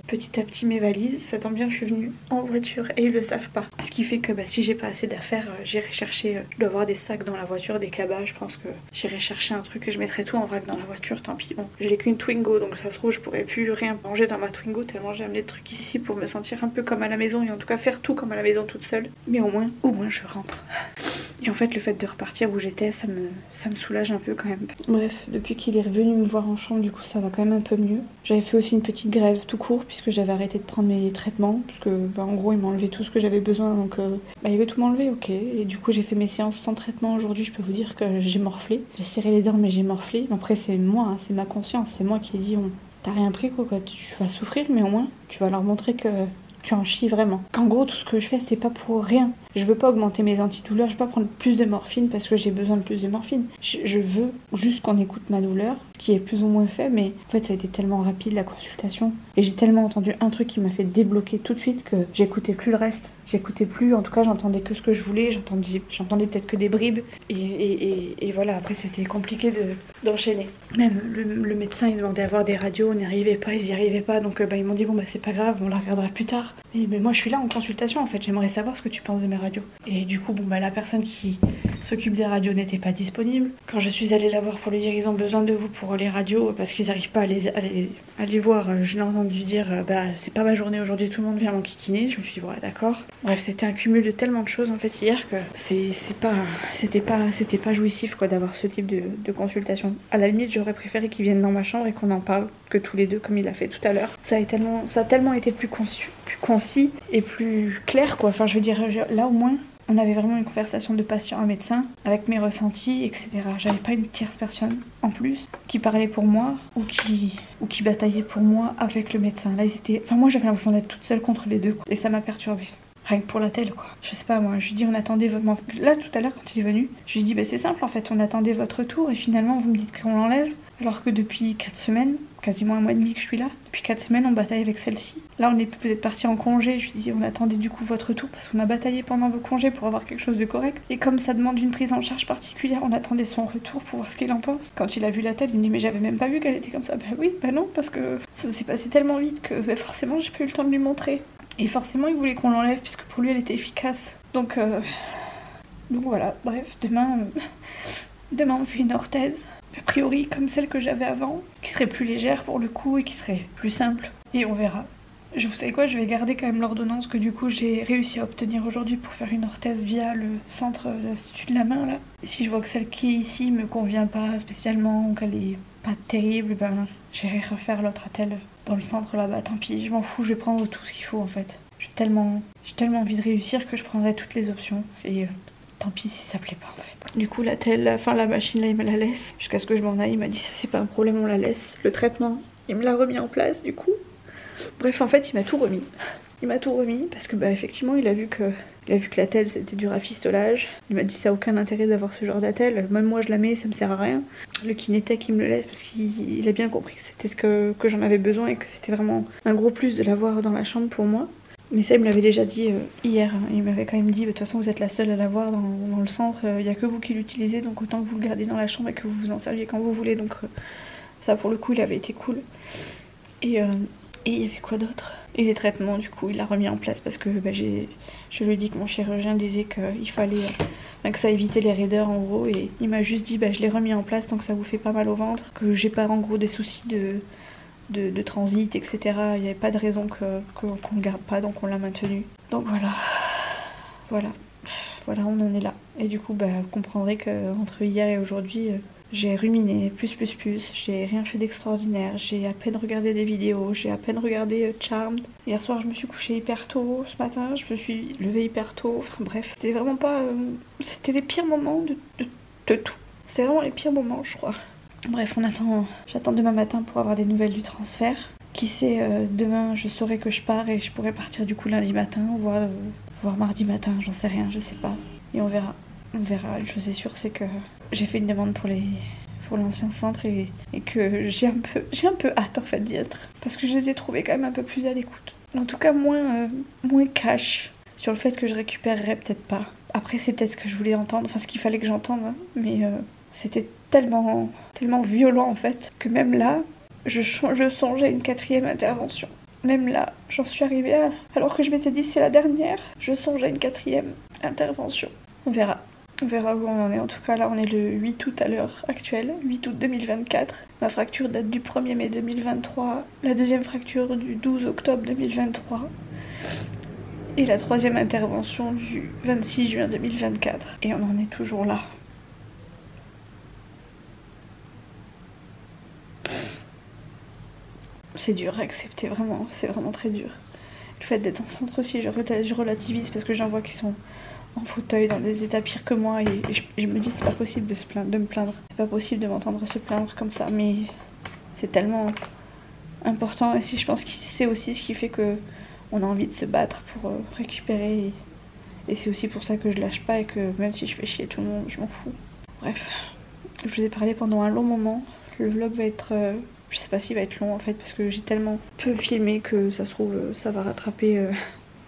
petit à petit mes valises. Ça tombe bien, je suis venue en voiture et ils le savent pas. Ce qui fait que si j'ai pas assez d'affaires, j'irai chercher. Je dois avoir des sacs dans la voiture, des cabas. Je pense que j'irai chercher un truc et je mettrai tout en vrac dans la voiture. Tant pis. Bon, j'ai qu'une Twingo donc ça se trouve, je pourrais plus rien manger dans ma Twingo tellement j'ai amené de trucs ici pour me sentir un peu comme à la maison et en tout cas faire tout comme à la maison toute seule. Mais au moins je rentre. Et en fait, le fait de repartir où j'étais, ça me soulage un peu quand même. Bref, depuis qu'il est revenu me voir en chambre, du coup, ça va quand même un peu mieux. J'avais fait aussi une petite grève tout court, puisque j'avais arrêté de prendre mes traitements. Parce que, en gros, il m'a enlevé tout ce que j'avais besoin, donc il avait tout m'enlever, ok. Et du coup, j'ai fait mes séances sans traitement aujourd'hui. Je peux vous dire que j'ai morflé. J'ai serré les dents, mais j'ai morflé. Après, c'est moi, hein, c'est ma conscience. C'est moi qui ai dit, t'as rien pris, quoi. Tu vas souffrir, mais au moins, tu vas leur montrer que tu en chies vraiment. Qu'en gros, tout ce que je fais, c'est pas pour rien. Je veux pas augmenter mes antidouleurs, je veux pas prendre plus de morphine parce que j'ai besoin de plus de morphine. Je veux juste qu'on écoute ma douleur, qui est plus ou moins fait, mais en fait ça a été tellement rapide la consultation. Et j'ai tellement entendu un truc qui m'a fait débloquer tout de suite que j'écoutais plus le reste. J'écoutais plus, en tout cas j'entendais que ce que je voulais, j'entendais peut-être que des bribes. Et voilà, après c'était compliqué d'enchaîner. Même le médecin il demandait à voir des radios, on n'y arrivait pas, ils n'y arrivaient pas. Donc ils m'ont dit bon bah c'est pas grave, on la regardera plus tard. Mais moi je suis là en consultation en fait, j'aimerais savoir ce que tu penses de mes radios. Et du coup bon bah la personne qui s'occupe des radios n'était pas disponible. Quand je suis allée la voir pour lui dire ils ont besoin de vous pour les radios parce qu'ils n'arrivent pas à les voir, je l'ai entendu dire bah c'est pas ma journée aujourd'hui, tout le monde vient m'enquiquiner. Je me suis dit ouais d'accord. Bref, c'était un cumul de tellement de choses en fait hier que c'était pas jouissif quoi d'avoir ce type de consultation. À la limite j'aurais préféré qu'ils viennent dans ma chambre et qu'on en parle que tous les deux comme il a fait tout à l'heure. Ça a tellement été plus concis et plus clair quoi. Enfin je veux dire là au moins on avait vraiment une conversation de patient à médecin avec mes ressentis, etc. J'avais pas une tierce personne en plus qui parlait pour moi ou qui bataillait pour moi avec le médecin. Là, moi j'avais l'impression d'être toute seule contre les deux quoi. Et ça m'a perturbée. Rien que pour la telle quoi. Je sais pas moi, je lui dis on attendait votre... Là tout à l'heure quand il est venu, je lui ai dit bah c'est simple en fait, on attendait votre retour et finalement vous me dites qu'on l'enlève. Alors que depuis 4 semaines, quasiment un mois et demi que je suis là, depuis 4 semaines on bataille avec celle-ci. Là vous êtes partis en congé, je lui dis on attendait du coup votre retour parce qu'on a bataillé pendant vos congés pour avoir quelque chose de correct. Et comme ça demande une prise en charge particulière, on attendait son retour pour voir ce qu'il en pense. Quand il a vu la telle, il me dit mais j'avais même pas vu qu'elle était comme ça. Bah oui, bah non, parce que ça s'est passé tellement vite que bah, forcément j'ai pas eu le temps de lui montrer. Et forcément il voulait qu'on l'enlève puisque pour lui elle était efficace. Donc voilà, bref, demain on fait une orthèse. A priori comme celle que j'avais avant, qui serait plus légère pour le coup et qui serait plus simple. Et on verra. Vous savez quoi, je vais garder quand même l'ordonnance que du coup j'ai réussi à obtenir aujourd'hui pour faire une orthèse via le centre de l'Institut de la main là. Et si je vois que celle qui est ici me convient pas spécialement ou qu'elle est pas terrible, ben j'irai refaire l'autre attelle dans le centre là-bas. Tant pis, je m'en fous, je vais prendre tout ce qu'il faut en fait. J'ai tellement envie de réussir que je prendrai toutes les options. Et tant pis si ça plaît pas en fait. Du coup la machine là il me la laisse jusqu'à ce que je m'en aille. Il m'a dit ça c'est pas un problème, on la laisse. Le traitement il me l'a remis en place du coup. Bref en fait il m'a tout remis. Il m'a tout remis parce que bah effectivement il a vu que l'attelle c'était du rafistolage. Il m'a dit ça a aucun intérêt d'avoir ce genre d'attelle. Même moi je la mets, ça me sert à rien. Le kinésithèque il me le laisse parce qu'il a bien compris que c'était ce que j'en avais besoin et que c'était vraiment un gros plus de l'avoir dans la chambre pour moi. Mais ça, il me l'avait déjà dit hier. Il m'avait quand même dit, de toute façon, vous êtes la seule à l'avoir dans le centre. Il n'y a que vous qui l'utilisez, donc autant que vous le gardez dans la chambre et que vous vous en serviez quand vous voulez. Donc ça, pour le coup, il avait été cool. Et il y avait quoi d'autre? Et les traitements, du coup, il l'a remis en place parce que je lui ai dit que mon chirurgien disait qu'il fallait que ça évitait les raideurs en gros. Et il m'a juste dit, je l'ai remis en place tant que ça vous fait pas mal au ventre. Que j'ai pas en gros des soucis de transit, etc. Il n'y avait pas de raison qu'on ne garde pas, donc on l'a maintenu. Donc voilà, on en est là. Et du coup, vous comprendrez qu'entre hier et aujourd'hui, j'ai ruminé, plus, j'ai rien fait d'extraordinaire, j'ai à peine regardé des vidéos, j'ai à peine regardé Charmed. Hier soir, je me suis couchée hyper tôt, ce matin, je me suis levée hyper tôt, enfin bref, c'était vraiment pas... c'était les pires moments de tout. C'est vraiment les pires moments, je crois. Bref, j'attends demain matin pour avoir des nouvelles du transfert. Qui sait, demain je saurai que je pars et je pourrai partir du coup lundi matin, voire mardi matin, j'en sais rien, je sais pas. Et on verra. Une chose est sûre, c'est que j'ai fait une demande pour l'ancien centre et que j'ai un peu hâte en fait d'y être. Parce que je les ai trouvés quand même un peu plus à l'écoute. En tout cas moins cash sur le fait que je récupérerais peut-être pas. Après c'est peut-être ce que je voulais entendre, enfin ce qu'il fallait que j'entende, hein. Mais c'était tellement violent en fait que même là je songeais à une 4e intervention. Même là j'en suis arrivée à, alors que je m'étais dit c'est la dernière, je songeais à une 4e intervention. On verra où on en est. En tout cas là on est le 8 août à l'heure actuelle, 8 août 2024. Ma fracture date du 1er mai 2023, la deuxième fracture du 12 octobre 2023 et la 3e intervention du 26 juin 2024. Et on en est toujours là. C'est dur à accepter, vraiment, c'est vraiment très dur. Le fait d'être en centre aussi, je relativise parce que j'en vois qui sont en fauteuil dans des états pires que moi et je me dis c'est pas possible de me plaindre. C'est pas possible de m'entendre se plaindre comme ça, mais c'est tellement important et je pense que c'est aussi ce qui fait que on a envie de se battre pour récupérer Et c'est aussi pour ça que je lâche pas et que même si je fais chier tout le monde, je m'en fous. Bref, je vous ai parlé pendant un long moment. Le vlog va être... je sais pas s'il va être long en fait parce que j'ai tellement peu filmé que ça se trouve ça va rattraper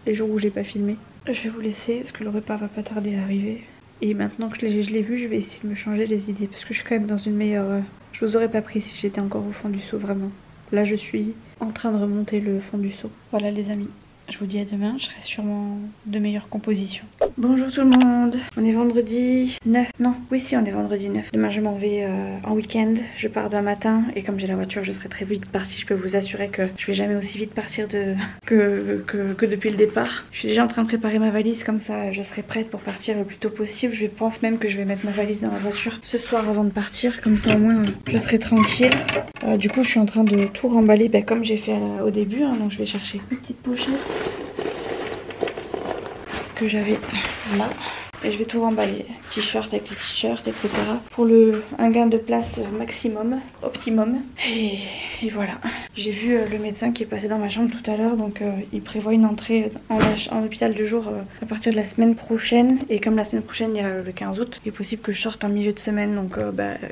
les jours où j'ai pas filmé. Je vais vous laisser parce que le repas va pas tarder à arriver. Et maintenant que je l'ai vu, je vais essayer de me changer les idées parce que je suis quand même dans une meilleure... Je vous aurais pas pris si j'étais encore au fond du seau, vraiment. Là je suis en train de remonter le fond du seau. Voilà les amis. Je vous dis à demain, je serai sûrement de meilleures compositions. Bonjour tout le monde, on est vendredi 9, non, oui si on est vendredi 9. Demain je m'en vais en week-end, je pars demain matin et comme j'ai la voiture je serai très vite partie. Je peux vous assurer que je vais jamais aussi vite partir que depuis le départ. Je suis déjà en train de préparer ma valise, comme ça je serai prête pour partir le plus tôt possible. Je pense même que je vais mettre ma valise dans la voiture ce soir avant de partir, comme ça au moins je serai tranquille. Du coup je suis en train de tout remballer comme j'ai fait au début, hein, donc je vais chercher une petite pochette que j'avais là et je vais tout remballer, t-shirt avec les t-shirts, etc. pour un gain de place maximum, optimum. Et voilà. J'ai vu le médecin qui est passé dans ma chambre tout à l'heure, donc il prévoit une entrée en hôpital de jour à partir de la semaine prochaine. Et comme la semaine prochaine il y a le 15 août, il est possible que je sorte en milieu de semaine, donc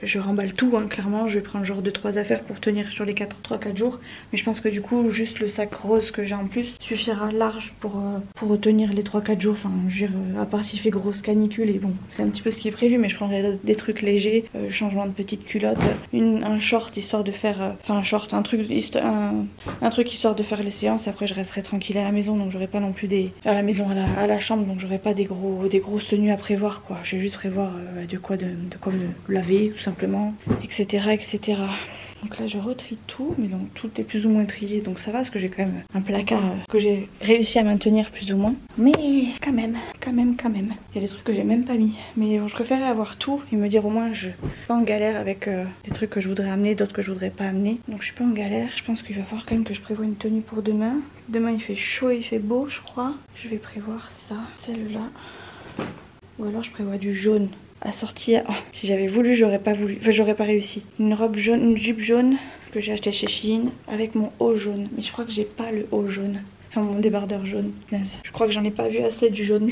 je remballe tout, hein, clairement. Je vais prendre genre 2-3 affaires pour tenir sur les 3-4 jours. Mais je pense que du coup juste le sac rose que j'ai en plus suffira large pour tenir les 3-4 jours. Enfin je veux dire, à part s'il fait grosse canicule, et bon c'est un petit peu ce qui est prévu, mais je prendrai des trucs légers, changement de petite culotte, un short histoire de faire, enfin un short, un truc histoire de faire les séances. Après je resterai tranquille à la maison, donc j'aurai pas non plus à la chambre, donc j'aurai pas des grosses tenues à prévoir quoi. Je vais juste prévoir de quoi me laver tout simplement, etc. Donc là je retrie tout, mais donc tout est plus ou moins trié, donc ça va parce que j'ai quand même un placard que j'ai réussi à maintenir plus ou moins. Mais quand même. Il y a des trucs que j'ai même pas mis. Mais bon, je préférais avoir tout et me dire au moins je suis pas en galère avec des trucs que je voudrais amener, d'autres que je voudrais pas amener. Donc je suis pas en galère. Je pense qu'il va falloir quand même que je prévoie une tenue pour demain. Demain il fait chaud et il fait beau je crois. Je vais prévoir ça, celle-là. Ou alors je prévois du jaune. Assortie à... Oh, si j'avais voulu, j'aurais pas réussi. Une robe jaune, une jupe jaune que j'ai acheté chez Shein avec mon haut jaune. Mais je crois que j'ai pas le haut jaune. Enfin mon débardeur jaune. Je crois que j'en ai pas vu assez du jaune.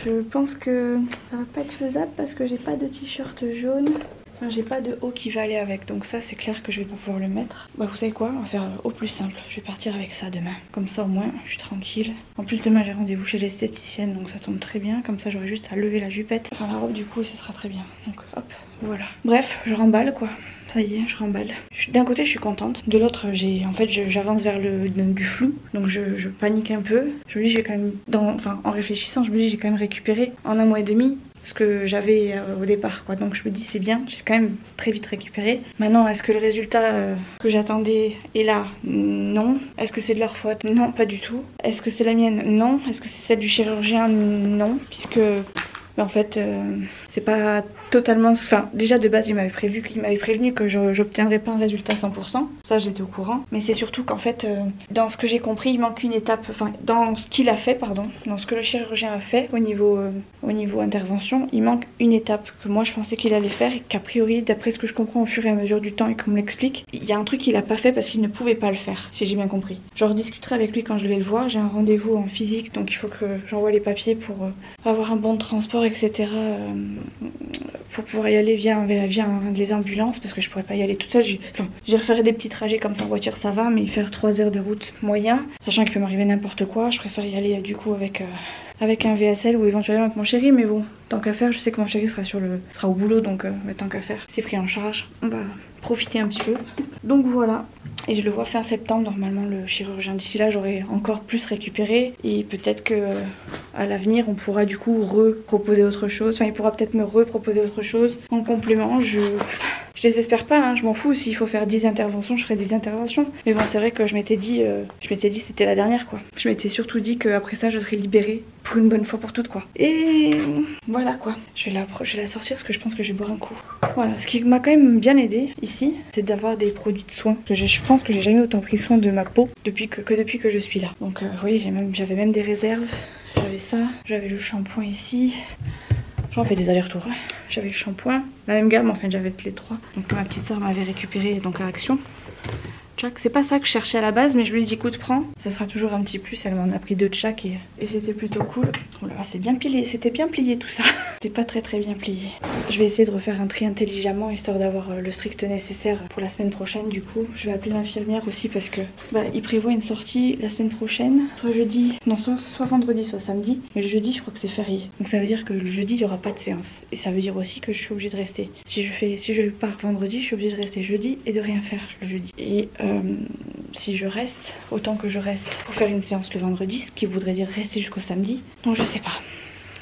Je pense que ça va pas être faisable parce que j'ai pas de t-shirt jaune. Enfin, j'ai pas de haut qui va aller avec, donc ça c'est clair que je vais pas pouvoir le mettre. Bah vous savez quoi, on va faire au plus simple. Je vais partir avec ça demain. Comme ça au moins je suis tranquille. En plus demain j'ai rendez-vous chez l'esthéticienne, donc ça tombe très bien. Comme ça j'aurai juste à lever la jupette. Enfin la robe du coup et ce sera très bien. Donc hop, voilà. Bref, je remballe quoi. Ça y est, je remballe. D'un côté je suis contente, de l'autre j'avance vers du flou, donc je panique un peu. Je me dis j'ai quand même, en réfléchissant, je me dis j'ai quand même récupéré en 1 mois et demi ce que j'avais au départ quoi, donc je me dis c'est bien, j'ai quand même très vite récupéré. Maintenant est-ce que le résultat que j'attendais est là? Non. Est-ce que c'est de leur faute? Non, pas du tout. Est-ce que c'est la mienne? Non. Est-ce que c'est celle du chirurgien? Non, puisque en fait c'est pas totalement... Enfin déjà de base il m'avait prévenu que j'obtiendrais pas un résultat 100%, ça j'étais au courant, mais c'est surtout qu'en fait dans ce que j'ai compris il manque une étape, enfin dans ce qu'il a fait pardon, dans ce que le chirurgien a fait au niveau intervention, il manque une étape que moi je pensais qu'il allait faire et qu'a priori d'après ce que je comprends au fur et à mesure du temps et qu'on me l'explique, il y a un truc qu'il a pas fait parce qu'il ne pouvait pas le faire, si j'ai bien compris. Je rediscuterai avec lui quand je vais le voir, j'ai un rendez-vous en physique donc il faut que j'envoie les papiers pour avoir un bon de transport etc. Pour pouvoir y aller via les ambulances parce que je pourrais pas y aller toute seule. J'ai refait des petits trajets comme ça en voiture ça va, mais faire 3 heures de route moyen, sachant qu'il peut m'arriver n'importe quoi, je préfère y aller du coup avec un VSL ou éventuellement avec mon chéri, mais bon, tant qu'à faire, je sais que mon chéri sera au boulot, donc tant qu'à faire, c'est pris en charge, on va profiter un petit peu. Donc voilà, et je le vois fin septembre normalement le chirurgien. D'ici là j'aurai encore plus récupéré et peut-être que à l'avenir on pourra du coup reproposer autre chose, enfin il pourra peut-être me reproposer autre chose en complément. Je désespère pas, hein, je m'en fous, s'il faut faire 10 interventions je ferai 10 interventions, mais bon c'est vrai que je m'étais dit c'était la dernière quoi. Je m'étais surtout dit qu'après ça je serais libérée pour une bonne fois pour toutes quoi. Et voilà quoi, je vais la sortir parce que je pense que je vais boire un coup. Voilà, ce qui m'a quand même bien aidé ici, c'est d'avoir des produits de soins. Je pense que j'ai jamais autant pris soin de ma peau depuis que je suis là. Donc vous voyez, j'avais même des réserves. J'avais ça, j'avais le shampoing ici. J'en fais des allers-retours. J'avais le shampoing, la même gamme, enfin j'avais les 3. Donc ma petite soeur m'avait récupéré donc à Action. chaque. C'est pas ça que je cherchais à la base, mais je lui ai dit écoute prends, ça sera toujours un petit plus. Elle m'en a pris 2 de chaque et c'était plutôt cool. Oh là là, c'est bien plié, c'était bien plié tout ça. C'était pas très bien plié. Je vais essayer de refaire un tri intelligemment histoire d'avoir le strict nécessaire pour la semaine prochaine. Du coup, je vais appeler l'infirmière aussi parce que il prévoit une sortie la semaine prochaine, soit jeudi, non soit vendredi, soit samedi. Mais le jeudi, je crois que c'est férié. Donc ça veut dire que le jeudi, il y aura pas de séance. Et ça veut dire aussi que je suis obligée de rester. Si je pars vendredi, je suis obligée de rester jeudi et de rien faire le jeudi. Et si je reste, autant que je reste pour faire une séance le vendredi, ce qui voudrait dire rester jusqu'au samedi. Donc je sais pas.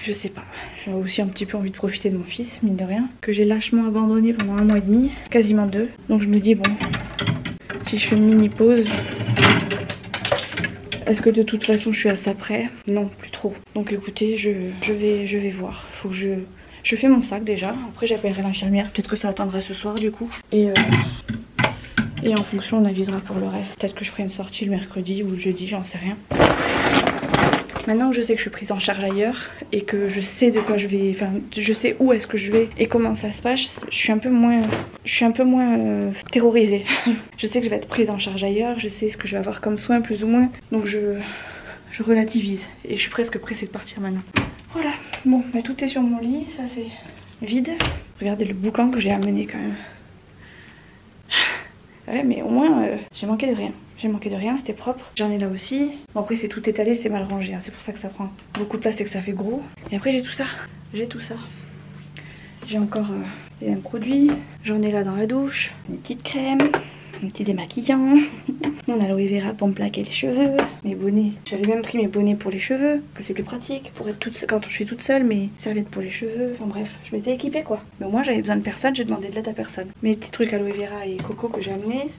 Je sais pas. J'ai aussi un petit peu envie de profiter de mon fils, mine de rien, que j'ai lâchement abandonné pendant 1 mois et demi, quasiment 2. Donc je me dis bon, si je fais une mini pause, est-ce que de toute façon je suis à ça près? Non, plus trop. Donc écoutez, je vais voir. Faut que je fais mon sac déjà. Après j'appellerai l'infirmière. Peut-être que ça attendra ce soir du coup. Et en fonction on avisera pour le reste. Peut-être que je ferai une sortie le mercredi ou le jeudi, j'en sais rien. Maintenant que je sais que je suis prise en charge ailleurs et que je sais de quoi je vais, enfin je sais où est-ce que je vais et comment ça se passe, je suis un peu moins terrorisée. Je sais que je vais être prise en charge ailleurs, je sais ce que je vais avoir comme soin plus ou moins, donc je relativise et je suis presque pressée de partir maintenant. Voilà, bon, tout est sur mon lit, ça c'est vide. Regardez le boucan que j'ai amené quand même. Ouais, mais au moins j'ai manqué de rien. J'ai manqué de rien, c'était propre. J'en ai là aussi. Bon après c'est tout étalé, c'est mal rangé. Hein. C'est pour ça que ça prend beaucoup de place et que ça fait gros. Et après j'ai tout ça. J'ai tout ça. J'ai encore les mêmes produits. J'en ai là dans la douche. Une petite crème. Un petit démaquillant. On a l'aloe vera pour me plaquer les cheveux. Mes bonnets. J'avais même pris mes bonnets pour les cheveux. Que c'est plus pratique pour être quand je suis toute seule. Mes serviettes pour les cheveux. Enfin bref, je m'étais équipée quoi. Mais moi j'avais besoin de personne, j'ai demandé de l'aide à personne. Mes petits trucs aloe vera et coco que j'ai amenés.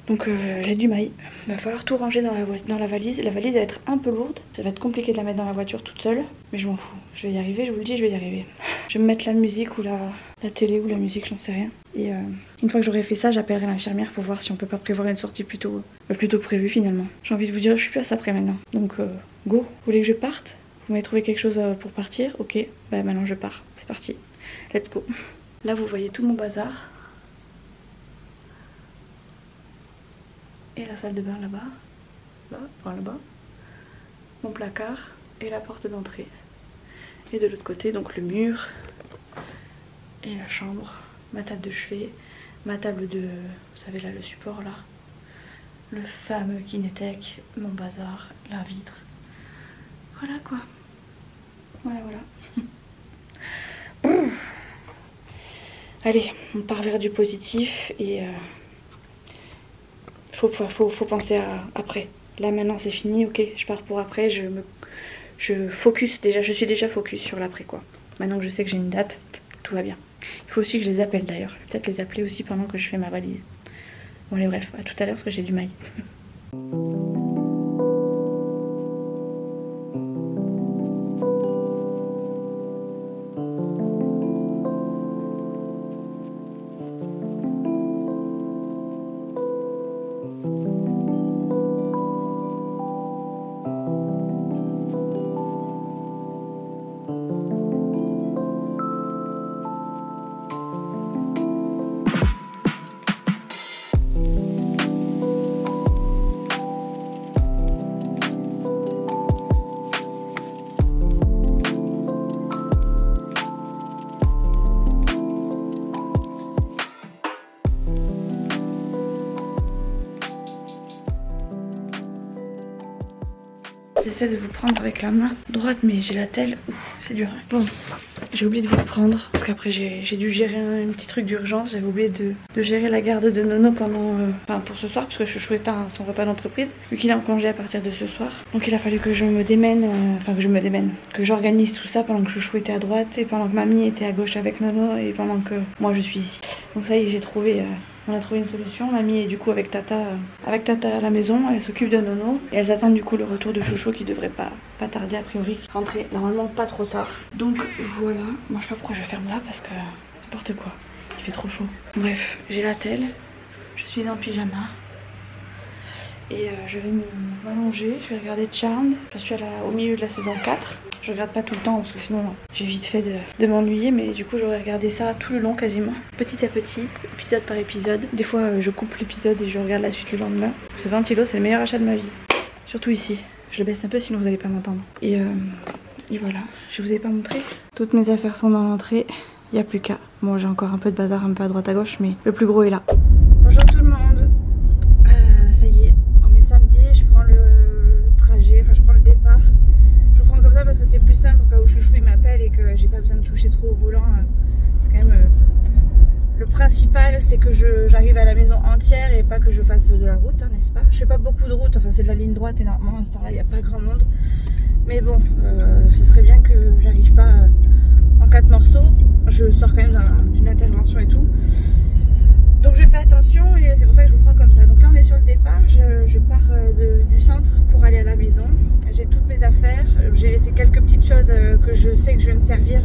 Donc j'ai du maïs. Il va falloir tout ranger dans la valise. La valise va être un peu lourde. Ça va être compliqué de la mettre dans la voiture toute seule. Mais je m'en fous. Je vais y arriver, je vous le dis, je vais y arriver. Je vais me mettre la musique ou la télé ou la musique, j'en sais rien. Et une fois que j'aurai fait ça, j'appellerai l'infirmière pour voir si on peut pas prévoir une sortie plus tôt que prévu finalement. J'ai envie de vous dire, je suis plus à ça près maintenant. Donc go. Vous voulez que je parte? Vous m'avez trouvé quelque chose pour partir? Ok, bah maintenant je pars. C'est parti. Let's go. Là vous voyez tout mon bazar. Et la salle de bain là-bas. Là-bas. Mon placard et la porte d'entrée. Et de l'autre côté, donc le mur et la chambre. Ma table de chevet, ma table de... Vous savez là, le support là. Le fameux Kinetec, mon bazar, la vitre. Voilà quoi. Voilà. Allez, on part vers du positif et... Faut penser à après. Là maintenant c'est fini, ok, je pars pour après, je focus déjà, je suis déjà focus sur l'après quoi. Maintenant que je sais que j'ai une date, tout va bien. Il faut aussi que je les appelle d'ailleurs, je vais peut-être les appeler aussi pendant que je fais ma valise. Bon allez bref, à tout à l'heure parce que j'ai du mail. J'essaie de vous prendre avec la main droite mais j'ai la telle, c'est dur. Bon, j'ai oublié de vous reprendre parce qu'après j'ai dû gérer un petit truc d'urgence. J'avais oublié de gérer la garde de Nono pendant, pour ce soir parce que Chouchou est à son repas d'entreprise vu qu'il est en congé à partir de ce soir. Donc il a fallu que je me démène, que j'organise tout ça pendant que Chouchou était à droite et pendant que Mamie était à gauche avec Nono et pendant que moi je suis ici. Donc ça y est, j'ai trouvé... On a trouvé une solution, Mamie est du coup avec Tata à la maison, elle s'occupe de Nono. Et elles attendent du coup le retour de Chouchou qui devrait pas tarder a priori. Rentrer normalement pas trop tard. Donc voilà, moi je sais pas pourquoi je ferme là parce que n'importe quoi, il fait trop chaud. Bref, j'ai la telle, je suis en pyjama. Et je vais m'allonger, je vais regarder Charmed. Je suis au milieu de la saison 4. Je regarde pas tout le temps parce que sinon j'ai vite fait de m'ennuyer, mais du coup j'aurais regardé ça tout le long quasiment, petit à petit, épisode par épisode. Des fois je coupe l'épisode et je regarde la suite le lendemain. Ce ventilo c'est le meilleur achat de ma vie, surtout ici. Je le baisse un peu sinon vous allez pas m'entendre. Et voilà, je vous ai pas montré. Toutes mes affaires sont dans l'entrée, il n'y a plus qu'à. Bon, j'ai encore un peu de bazar un peu à droite à gauche, mais le plus gros est là. Bonjour tout le monde. Ça y est, on est samedi, je prends le trajet, enfin je prends le départ. Je le prends comme ça parce que c'est plus simple au cas où chouchou il m'appelle et que j'ai pas besoin de toucher trop au volant. C'est quand même le principal, c'est que j'arrive à la maison entière et pas que je fasse de la route, hein, n'est-ce pas? Je fais pas beaucoup de route, enfin c'est de la ligne droite et normalement à ce temps-là il n'y a pas grand monde. Mais bon, ce serait bien que j'arrive pas en 4 morceaux. Je sors quand même d'une intervention et tout. Donc je fais attention et c'est pour ça que je vous prends comme ça. Donc là on est sur le départ, je pars du centre pour aller à la maison. J'ai toutes mes affaires, j'ai laissé quelques petites choses que je sais que je vais me servir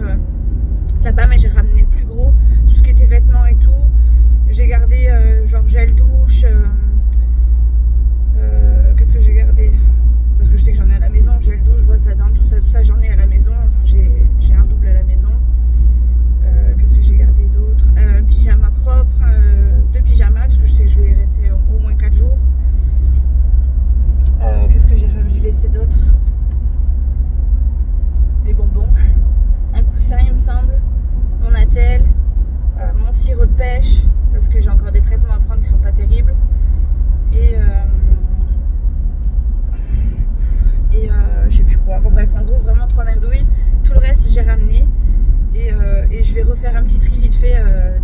là-bas, mais j'ai ramené le plus gros, tout ce qui était vêtements et tout. J'ai gardé genre gel douche, qu'est-ce que j'ai gardé? Parce que je sais que j'en ai à la maison, gel douche, brosse à dents, tout ça j'en ai à la maison. Enfin j'ai un double à la maison. Qu'est-ce que j'ai gardé d'autre? Un pyjama propre, 2 pyjamas parce que je sais que je vais y rester au moins 4 jours. Qu'est-ce que j'ai laissé d'autre? Des bonbons, un coussin il me semble, mon attel, mon sirop de pêche parce que j'ai encore des traitements à prendre qui sont pas terribles et je sais plus quoi. Enfin bref, en gros vraiment 3 merdouilles. Tout le reste j'ai ramené. Et je vais refaire un petit tri vite fait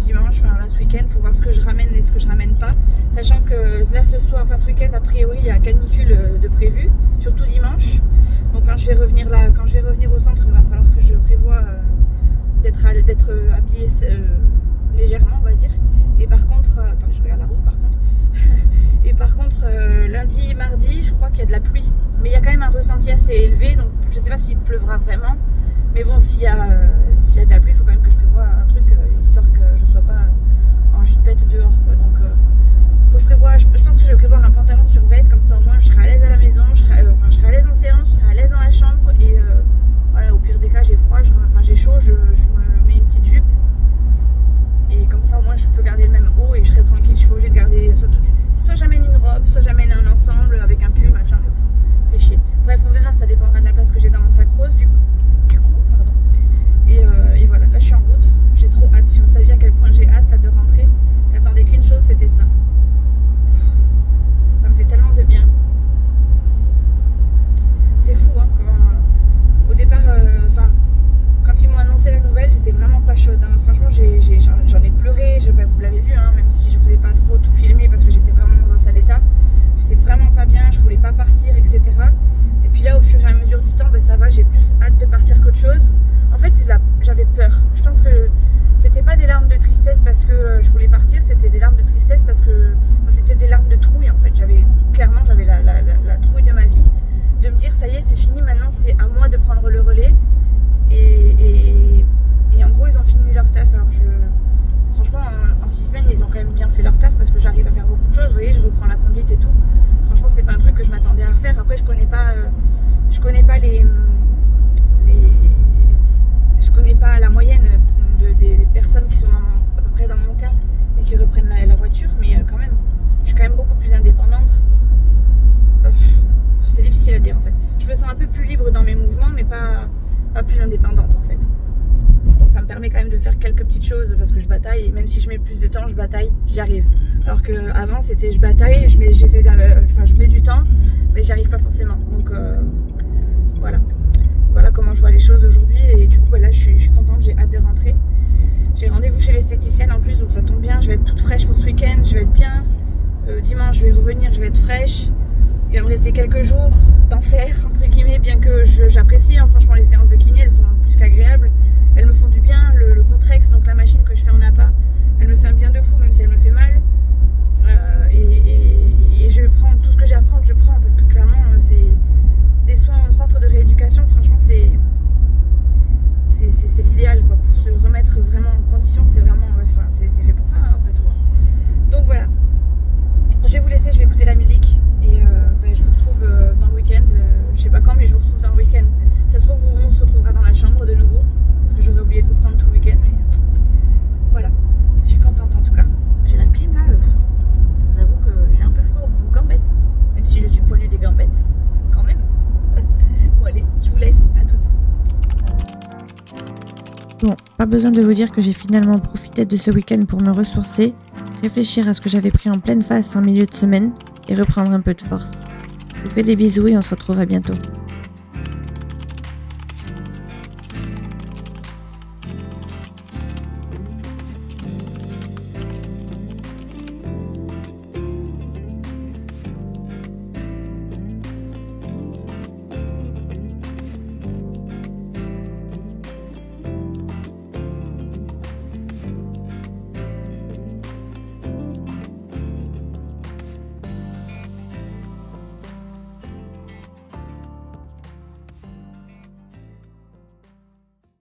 dimanche, enfin là ce week-end pour voir ce que je ramène et ce que je ramène pas. Sachant que là ce soir, enfin ce week-end a priori il y a canicule de prévu, surtout dimanche. Donc quand je vais revenir au centre, il va falloir que je prévoie d'être habillée légèrement on va dire. Et par contre, attendez je regarde la route par contre. Et par contre lundi, mardi je crois qu'il y a de la pluie. Mais il y a quand même un ressenti assez élevé, donc je sais pas s'il pleuvra vraiment. Mais bon, s'il y a de la pluie, il faut quand même que je prévoie un truc histoire que je sois pas en jupette dehors quoi. Donc faut que je prévoie, je pense que je vais prévoir un pantalon survêt, comme ça au moins je serai à l'aise à la maison, je serai à l'aise en séance, je serai à l'aise dans la chambre et voilà, au pire des cas j'ai froid, j'ai chaud, je me mets une petite jupe et comme ça au moins je peux garder le même haut et je serai tranquille. Je suis pas obligée de garder soit j'amène une robe, soit j'amène un ensemble avec un pull machin, fait chier. Bref, on verra, ça dépendra de la place que j'ai dans mon sac rose du coup. Pardon. Et voilà, là je suis en route, j'ai trop hâte. Si vous saviez à quel point j'ai hâte là de rentrer, j'attendais qu'une chose, c'était ça. Ça me fait tellement de bien. C'est fou hein, au départ, quand ils m'ont annoncé la nouvelle, j'étais vraiment pas chaude hein. Franchement j'en ai pleuré, vous l'avez vu hein, même si je vous ai pas trop tout filmé parce que j'étais vraiment dans un sale état. J'étais vraiment pas bien, je voulais pas partir, etc. Et puis là au fur et à mesure du temps, ça va, j'ai plus hâte de partir qu'autre chose. En fait j'avais peur. Je pense que c'était pas des larmes de tristesse parce que je voulais partir, c'était des larmes de tristesse parce que c'était des larmes de trouille en fait. J'avais la trouille de ma vie, de me dire ça y est c'est fini, maintenant c'est à moi de prendre le relais. Et en gros ils ont fini leur taf. Alors franchement en 6 semaines ils ont quand même bien fait leur taf parce que j'arrive à faire beaucoup de choses. Vous voyez, je reprends la conduite et tout. Franchement c'est pas un truc que je m'attendais à refaire. Après je connais pas la moyenne des personnes qui sont à peu près dans mon cas et qui reprennent la voiture, mais quand même je suis quand même beaucoup plus indépendante. C'est difficile à dire en fait. Je me sens un peu plus libre dans mes mouvements mais pas plus indépendante en fait. Donc ça me permet quand même de faire quelques petites choses parce que je bataille et même si je mets plus de temps, je bataille, j'y arrive. Alors qu'avant c'était je bataille, je mets du temps mais j'y arrive pas forcément. Donc voilà comment je vois les choses aujourd'hui et du coup là je suis contente, j'ai hâte de rentrer. J'ai rendez-vous chez l'esthéticienne en plus donc ça tombe bien, je vais être toute fraîche pour ce week-end, je vais être bien. Dimanche je vais revenir, je vais être fraîche. Il va me rester quelques jours d'enfer entre guillemets, bien que j'apprécie hein, franchement les séances de kiné, elles sont plus qu'agréables. Elles me font du bien, le Contrex, donc la machine que je fais en APA, elle me fait un bien de fou même si elle me fait mal. Et je prends tout ce que j'ai à prendre, je prends parce que clairement c'est des soins en centre de rééducation, franchement c'est l'idéal quoi, pour se remettre vraiment en condition, c'est vraiment, c'est fait pour ça hein, après tout. Donc voilà, je vais vous laisser, je vais écouter la musique et Bon, pas besoin de vous dire que j'ai finalement profité de ce week-end pour me ressourcer, réfléchir à ce que j'avais pris en pleine face en milieu de semaine et reprendre un peu de force. Je vous fais des bisous et on se retrouve à bientôt.